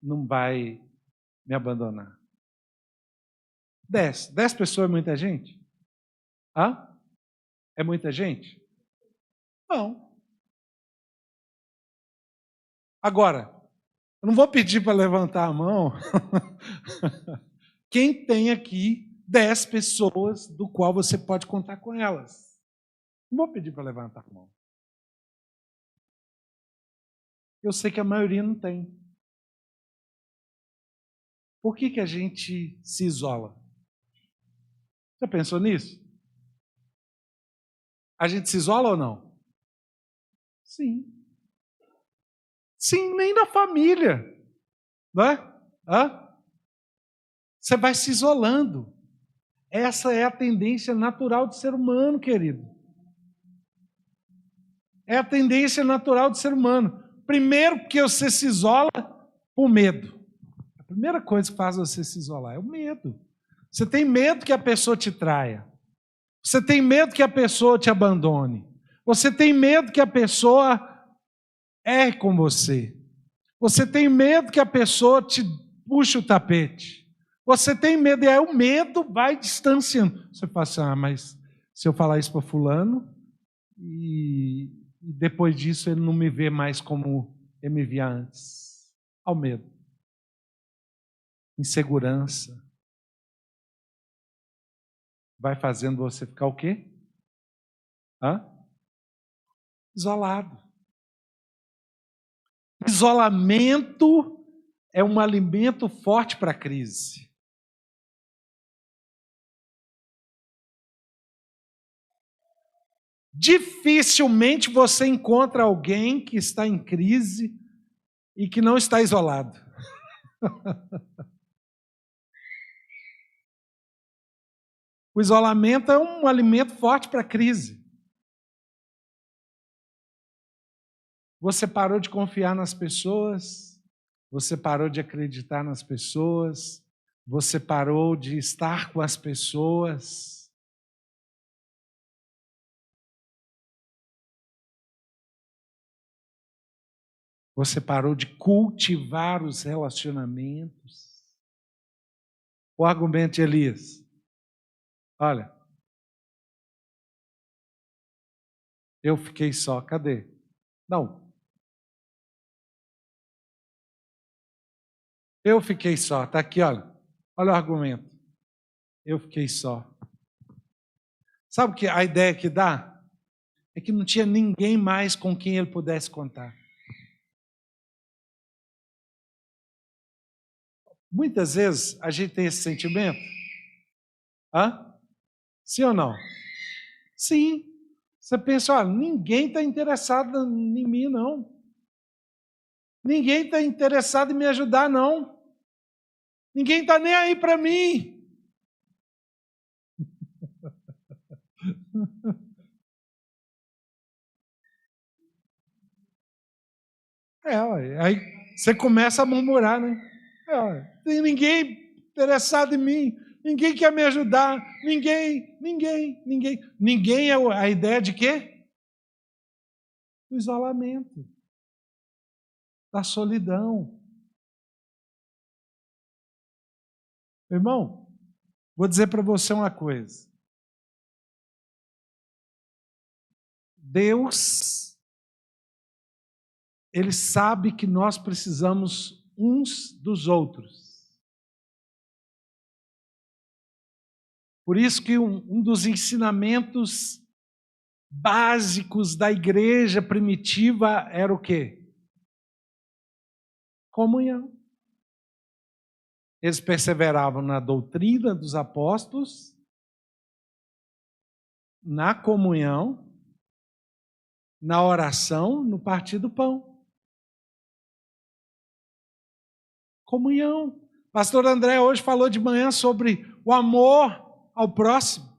não vai me abandonar. 10 pessoas é muita gente? Hã? É muita gente? Não. Agora, eu não vou pedir para levantar a mão. Quem tem aqui 10 pessoas do qual você pode contar com elas? Não vou pedir para levantar a mão. Eu sei que a maioria não tem. Por que a gente se isola? Já pensou nisso? A gente se isola ou não? Sim. Sim, nem na família. Não é? Hã? Você vai se isolando. Essa é a tendência natural do ser humano, querido. É a tendência natural do ser humano. Primeiro, porque você se isola por medo. A primeira coisa que faz você se isolar é o medo. Você tem medo que a pessoa te traia. Você tem medo que a pessoa te abandone. Você tem medo que a pessoa erre com você. Você tem medo que a pessoa te puxe o tapete. Você tem medo, e aí o medo vai distanciando. Você fala assim, mas se eu falar isso para fulano, e depois disso ele não me vê mais como ele me via antes. Ao medo. Insegurança. Vai fazendo você ficar o quê? Isolado. Isolamento é um alimento forte para a crise. Dificilmente você encontra alguém que está em crise e que não está isolado. O isolamento é um alimento forte para a crise. Você parou de confiar nas pessoas, você parou de acreditar nas pessoas, você parou de estar com as pessoas. Você parou de cultivar os relacionamentos. O argumento de Elias. Olha, eu fiquei só, cadê? Não. Eu fiquei só, está aqui, olha. Olha o argumento. Eu fiquei só. Sabe que a ideia que dá? É que não tinha ninguém mais com quem ele pudesse contar. Muitas vezes a gente tem esse sentimento. Sim ou não? Sim. Você pensa, olha, ninguém está interessado em mim, não. Ninguém está interessado em me ajudar, não. Ninguém está nem aí para mim. Aí você começa a murmurar, né? Tem ninguém interessado em mim. ninguém quer me ajudar, ninguém. Ninguém é a ideia de quê? Do isolamento, da solidão. Irmão, vou dizer para você uma coisa. Deus, Ele sabe que nós precisamos uns dos outros. Por isso que um dos ensinamentos básicos da igreja primitiva era o quê? Comunhão. Eles perseveravam na doutrina dos apóstolos, na comunhão, na oração, no partir do pão. Comunhão. Pastor André hoje falou de manhã sobre o amor ao próximo.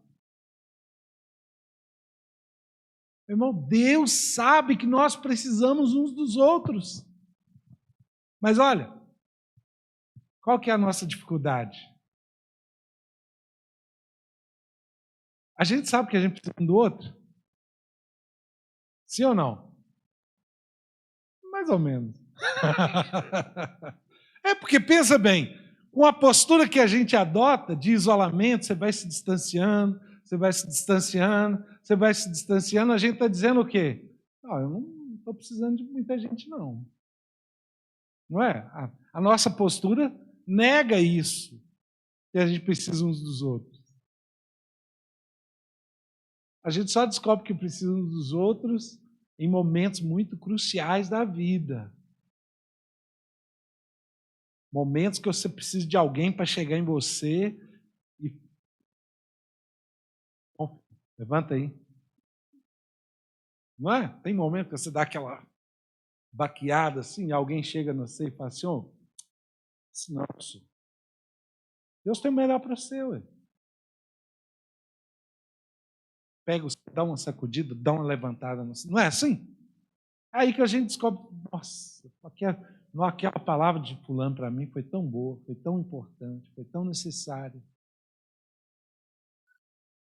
Irmão, Deus sabe que nós precisamos uns dos outros. Mas olha, qual que é a nossa dificuldade? A gente sabe que a gente precisa um do outro? Sim ou não? Mais ou menos. É porque, pensa bem, com a postura que a gente adota de isolamento, você vai se distanciando, a gente está dizendo o quê? Não, eu não estou precisando de muita gente, não. Não é? A nossa postura nega isso, que a gente precisa uns dos outros. A gente só descobre que precisa uns dos outros em momentos muito cruciais da vida. Momentos que você precisa de alguém para chegar em você e... Bom, levanta aí. Não é? Tem momento que você dá aquela baqueada assim, alguém chega no você e fala assim, oh, não, senhor. Deus tem o melhor para você, ué. Pega, dá uma sacudida, dá uma levantada. Não é assim? Aí que a gente descobre, nossa, aquela palavra de fulano para mim foi tão boa, foi tão importante, foi tão necessária.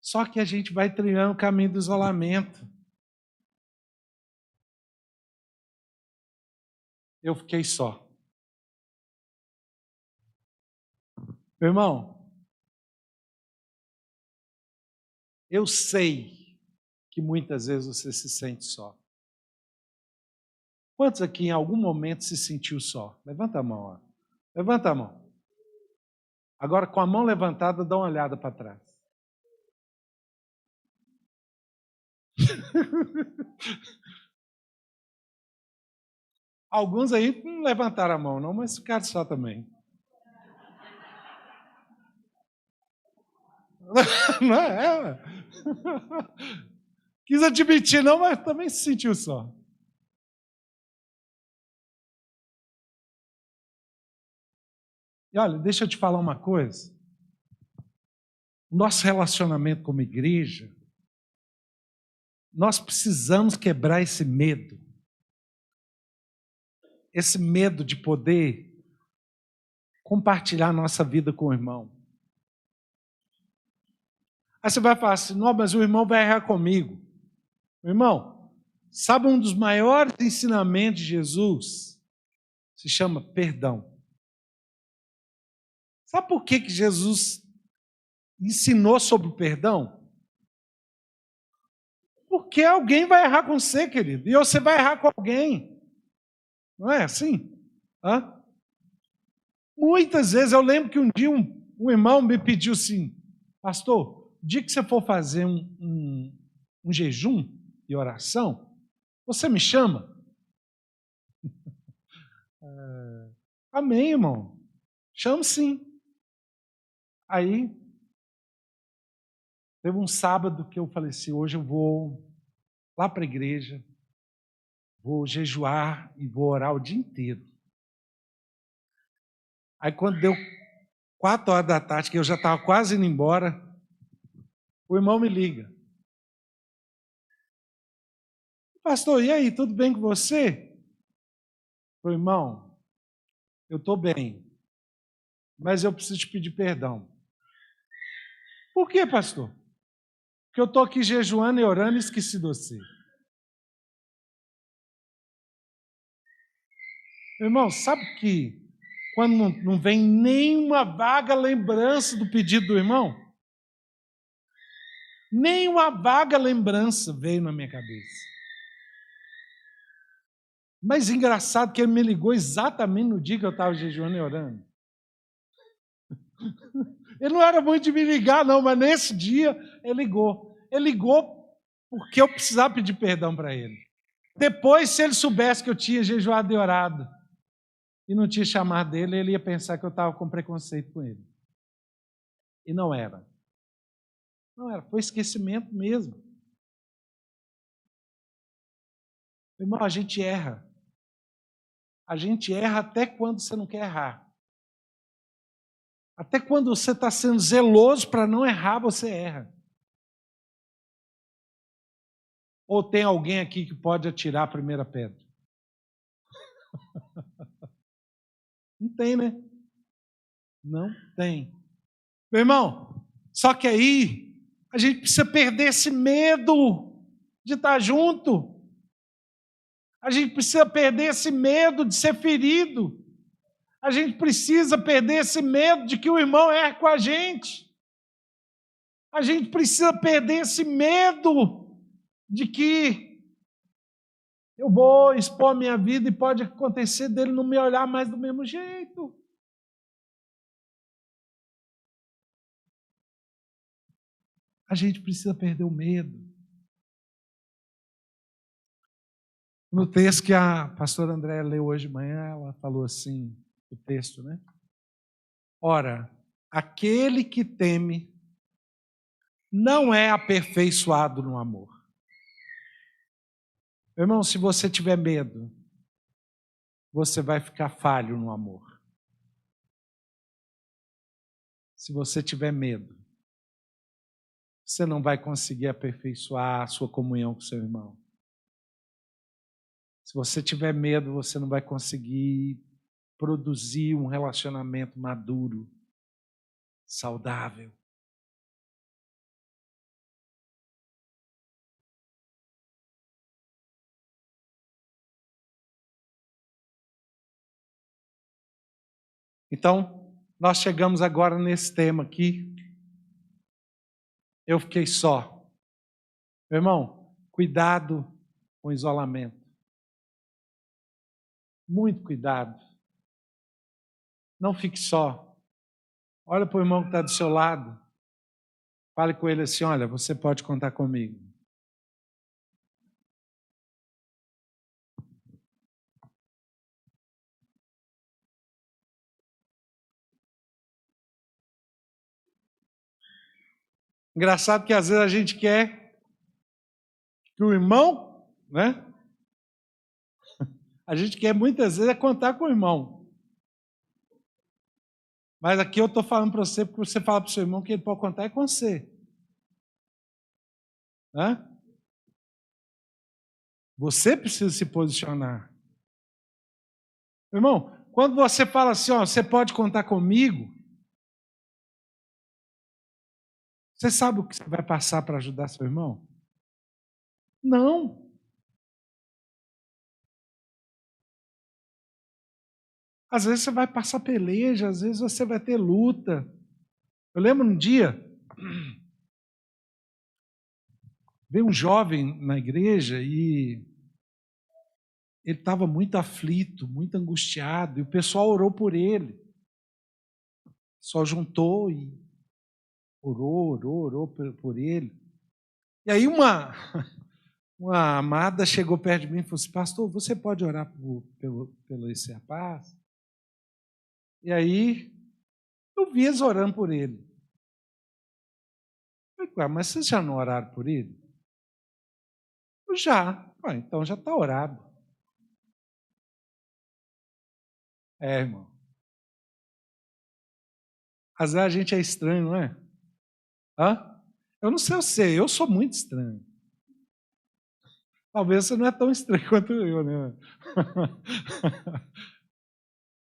Só que a gente vai trilhando o caminho do isolamento. Eu fiquei só. Meu irmão, eu sei que muitas vezes você se sente só. Quantos aqui em algum momento se sentiu só? Levanta a mão, ó. Levanta a mão. Agora, com a mão levantada, dá uma olhada para trás. Alguns aí não levantaram a mão, não, mas ficaram só também. Não é? Quis admitir, não, mas também se sentiu só. E olha, deixa eu te falar uma coisa. O nosso relacionamento como igreja, nós precisamos quebrar esse medo. Esse medo de poder compartilhar a nossa vida com o irmão. Aí você vai falar assim, não, mas o irmão vai errar comigo. Irmão, sabe um dos maiores ensinamentos de Jesus? Se chama perdão. Sabe por que Jesus ensinou sobre o perdão? Porque alguém vai errar com você, querido. E você vai errar com alguém. Não é assim? Hã? Muitas vezes, eu lembro que um dia um irmão me pediu assim, pastor, o dia que você for fazer um jejum e oração, você me chama? Amém, irmão. Chamo sim. Aí, teve um sábado que eu falei assim, hoje eu vou lá para a igreja, vou jejuar e vou orar o dia inteiro. Aí quando deu 4 horas da tarde, que eu já estava quase indo embora, o irmão me liga. Pastor, e aí, tudo bem com você? Eu falei, irmão, eu estou bem, mas eu preciso te pedir perdão. Por quê, pastor? Porque eu estou aqui jejuando e orando e esqueci de você. Irmão, sabe que quando não vem nenhuma vaga lembrança do pedido do irmão? Nenhuma vaga lembrança veio na minha cabeça. Mas engraçado que ele me ligou exatamente no dia que eu estava jejuando e orando. Ele não era muito de me ligar, não, mas nesse dia ele ligou. Ele ligou porque eu precisava pedir perdão para ele. Depois, se ele soubesse que eu tinha jejuado e orado e não tinha chamado ele, ele ia pensar que eu estava com preconceito com ele. E não era. Não era, foi esquecimento mesmo. Irmão, a gente erra. A gente erra até quando você não quer errar. Até quando você está sendo zeloso para não errar, você erra. Ou tem alguém aqui que pode atirar a primeira pedra? Não tem, né? Não tem. Meu irmão, só que aí a gente precisa perder esse medo de estar junto. A gente precisa perder esse medo de ser ferido. A gente precisa perder esse medo de que o irmão erre com a gente. A gente precisa perder esse medo de que eu vou expor a minha vida e pode acontecer dele não me olhar mais do mesmo jeito. A gente precisa perder o medo. No texto que a pastora Andréa leu hoje de manhã, ela falou assim, o texto, né? Ora, aquele que teme não é aperfeiçoado no amor. Meu irmão, se você tiver medo, você vai ficar falho no amor. Se você tiver medo, você não vai conseguir aperfeiçoar a sua comunhão com seu irmão. Se você tiver medo, você não vai conseguir produzir um relacionamento maduro, saudável. Então, nós chegamos agora nesse tema aqui. Eu fiquei só. Meu irmão, cuidado com o isolamento. Muito cuidado. Não fique só. Olha para o irmão que está do seu lado. Fale com ele assim, olha, você pode contar comigo. Engraçado que às vezes a gente quer que o irmão, né? A gente quer muitas vezes é contar com o irmão. Mas aqui eu estou falando para você, porque você fala para o seu irmão que ele pode contar é com você. Né? Você precisa se posicionar. Irmão, quando você fala assim, ó, você pode contar comigo, você sabe o que você vai passar para ajudar seu irmão? Não. Às vezes você vai passar peleja, às vezes você vai ter luta. Eu lembro um dia, veio um jovem na igreja e ele estava muito aflito, muito angustiado, e o pessoal orou por ele. Só juntou e orou por ele. E aí uma amada chegou perto de mim e falou assim, pastor, você pode orar pelo esse rapaz? E aí eu vi eles orando por ele. Eu falei, mas vocês já não oraram por ele? Eu já. Então já está orado. Irmão. Às vezes a gente é estranho, não é? Hã? Eu não sei você, eu sou muito estranho. Talvez você não é tão estranho quanto eu, né?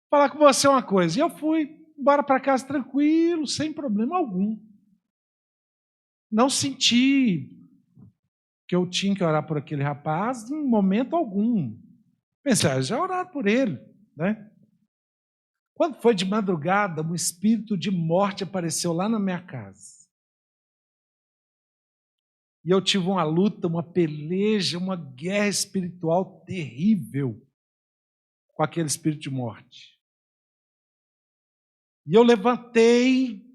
Falar com você uma coisa. E eu fui embora para casa tranquilo, sem problema algum. Não senti que eu tinha que orar por aquele rapaz em momento algum. Pensei, já orar por ele, né? Quando foi de madrugada, um espírito de morte apareceu lá na minha casa. E eu tive uma luta, uma peleja, uma guerra espiritual terrível com aquele espírito de morte. E eu levantei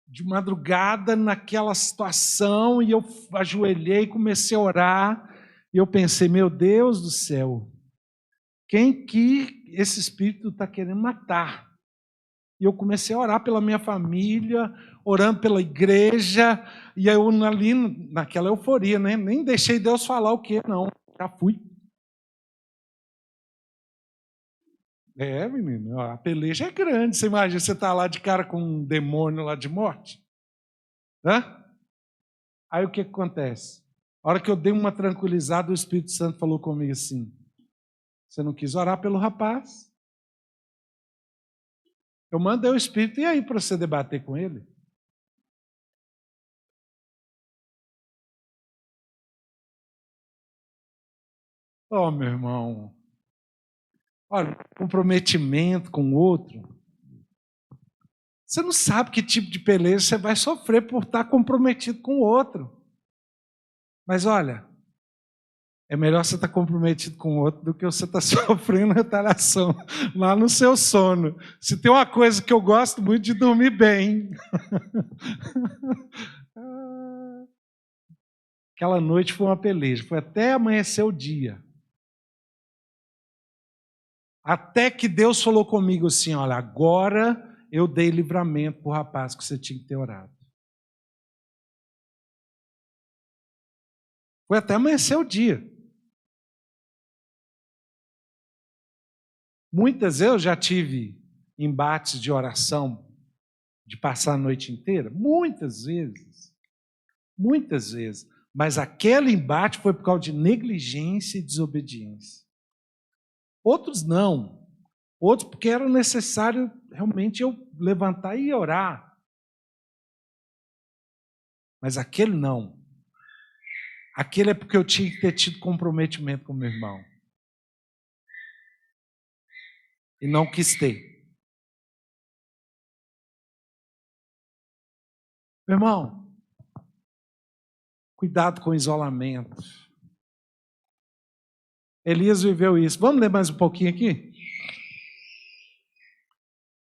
de madrugada naquela situação e eu ajoelhei, comecei a orar. E eu pensei, meu Deus do céu, quem que esse espírito está querendo matar? E eu comecei a orar pela minha família, orando pela igreja, e eu ali naquela euforia, né? Nem deixei Deus falar o quê, não, já fui. Menino, a peleja é grande, você imagina, você está lá de cara com um demônio lá de morte. Hã? Aí o que acontece? A hora que eu dei uma tranquilizada, o Espírito Santo falou comigo assim, você não quis orar pelo rapaz? Eu mandei o Espírito, e aí para você debater com ele? Oh, meu irmão, olha, comprometimento com o outro, você não sabe que tipo de peleja você vai sofrer por estar comprometido com o outro. Mas olha, é melhor você estar comprometido com o outro do que você estar sofrendo retaliação lá no seu sono. Se tem uma coisa que eu gosto muito de dormir bem. Aquela noite foi uma peleja, foi até amanhecer o dia. Até que Deus falou comigo assim, olha, agora eu dei livramento para o rapaz que você tinha que ter orado. Foi até amanhecer o dia. Muitas vezes eu já tive embates de oração, de passar a noite inteira, muitas vezes. Mas aquele embate foi por causa de negligência e desobediência. Outros não. Outros porque era necessário realmente eu levantar e orar. Mas aquele não. Aquele é porque eu tinha que ter tido comprometimento com meu irmão. E não quis ter. Meu irmão, cuidado com o isolamento. Elias viveu isso. Vamos ler mais um pouquinho aqui?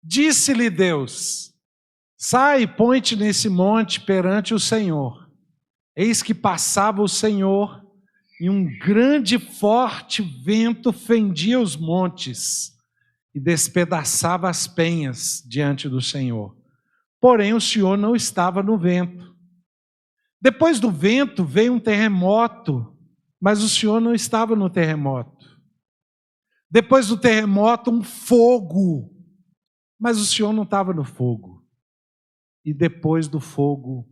Disse-lhe Deus, sai e põe-te nesse monte perante o Senhor. Eis que passava o Senhor, e um grande e forte vento fendia os montes e despedaçava as penhas diante do Senhor. Porém, o Senhor não estava no vento. Depois do vento veio um terremoto, mas o Senhor não estava no terremoto. Depois do terremoto, um fogo, mas o Senhor não estava no fogo. E depois do fogo,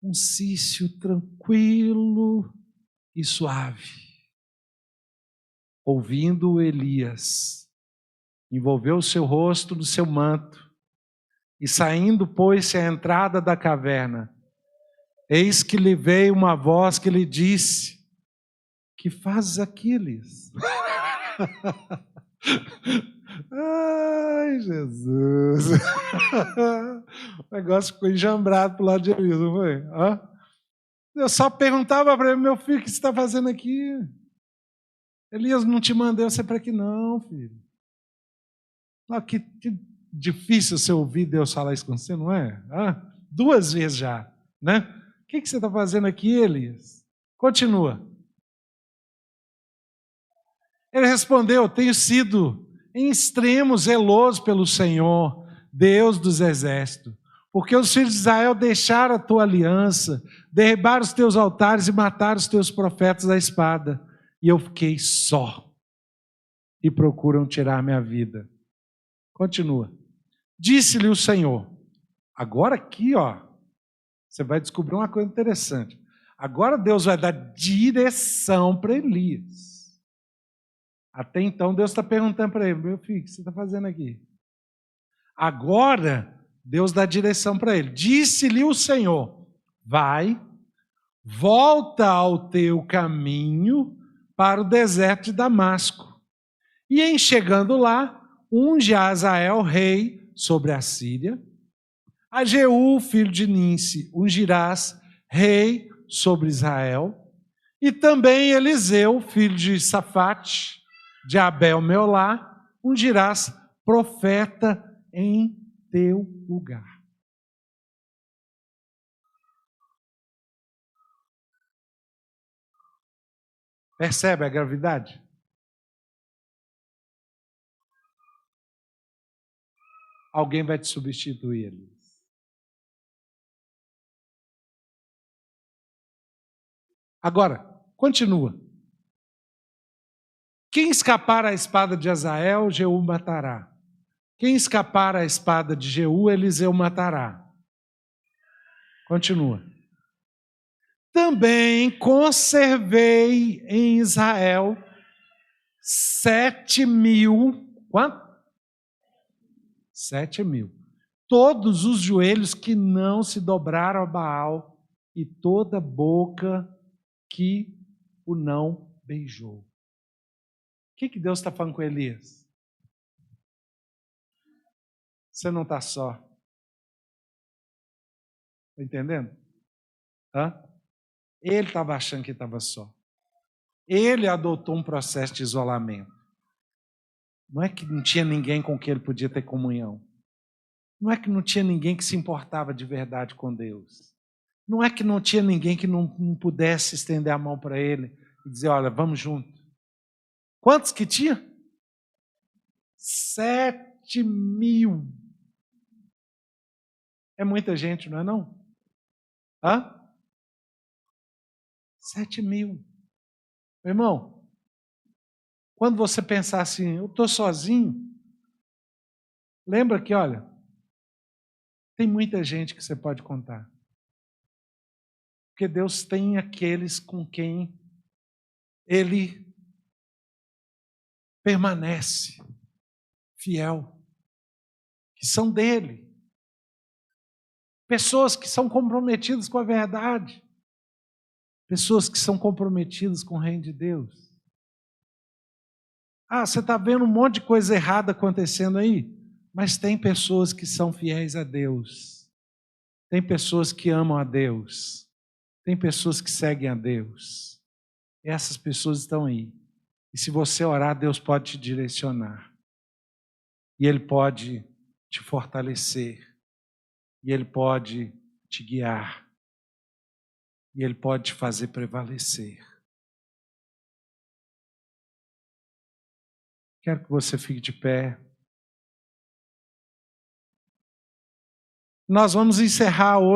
um cício tranquilo e suave. Ouvindo Elias, envolveu o seu rosto no seu manto, e saindo, pôs-se à entrada da caverna. Eis que lhe veio uma voz que lhe disse, que fazes aqui, Elias? Ai, Jesus! O negócio ficou enjambrado para o lado de Elias, não foi? Eu só perguntava para ele, meu filho, o que você está fazendo aqui? Elias, não te mandei você para aqui não, filho. Que difícil você ouvir Deus falar isso com você, não é? 2 vezes já, né? O que você está fazendo aqui, Elias? Continua. Ele respondeu, tenho sido em extremo zeloso pelo Senhor, Deus dos exércitos, porque os filhos de Israel deixaram a tua aliança, derribaram os teus altares e mataram os teus profetas à espada, e eu fiquei só, e procuram tirar minha vida. Continua. Disse-lhe o Senhor, agora aqui, você vai descobrir uma coisa interessante. Agora Deus vai dar direção para Elias. Até então Deus está perguntando para ele, meu filho, o que você está fazendo aqui? Agora Deus dá direção para ele. Disse-lhe o Senhor, vai, volta ao teu caminho para o deserto de Damasco. E em chegando lá, unge a Azael rei sobre a Síria. A Jeú, filho de Ninsi, ungirás rei sobre Israel. E também Eliseu, filho de Safate, de Abel-Meolá, ungirás profeta em teu lugar. Percebe a gravidade? Alguém vai te substituir ali. Agora, continua. Quem escapar à espada de Azael, Jeú matará. Quem escapar à espada de Jeú, Eliseu matará. Continua. Também conservei em Israel 7.000. Quanto? 7.000. Todos os joelhos que não se dobraram a Baal e toda boca que o não beijou. O que Deus está falando com Elias? Você não está só. Está entendendo? Hã? Ele estava achando que estava só. Ele adotou um processo de isolamento. Não é que não tinha ninguém com quem ele podia ter comunhão. Não é que não tinha ninguém que se importava de verdade com Deus. Não é que não tinha ninguém que não pudesse estender a mão para ele e dizer, olha, vamos junto. Quantos que tinha? 7.000. É muita gente, não é não? Hã? 7.000. Meu irmão, quando você pensar assim, eu estou sozinho, lembra que, olha, tem muita gente que você pode contar. Porque Deus tem aqueles com quem Ele permanece fiel, que são dele. Pessoas que são comprometidas com a verdade. Pessoas que são comprometidas com o reino de Deus. Ah, você está vendo um monte de coisa errada acontecendo aí? Mas tem pessoas que são fiéis a Deus. Tem pessoas que amam a Deus. Tem pessoas que seguem a Deus. Essas pessoas estão aí. E se você orar, Deus pode te direcionar. E Ele pode te fortalecer. E Ele pode te guiar. E Ele pode te fazer prevalecer. Quero que você fique de pé. Nós vamos encerrar hoje.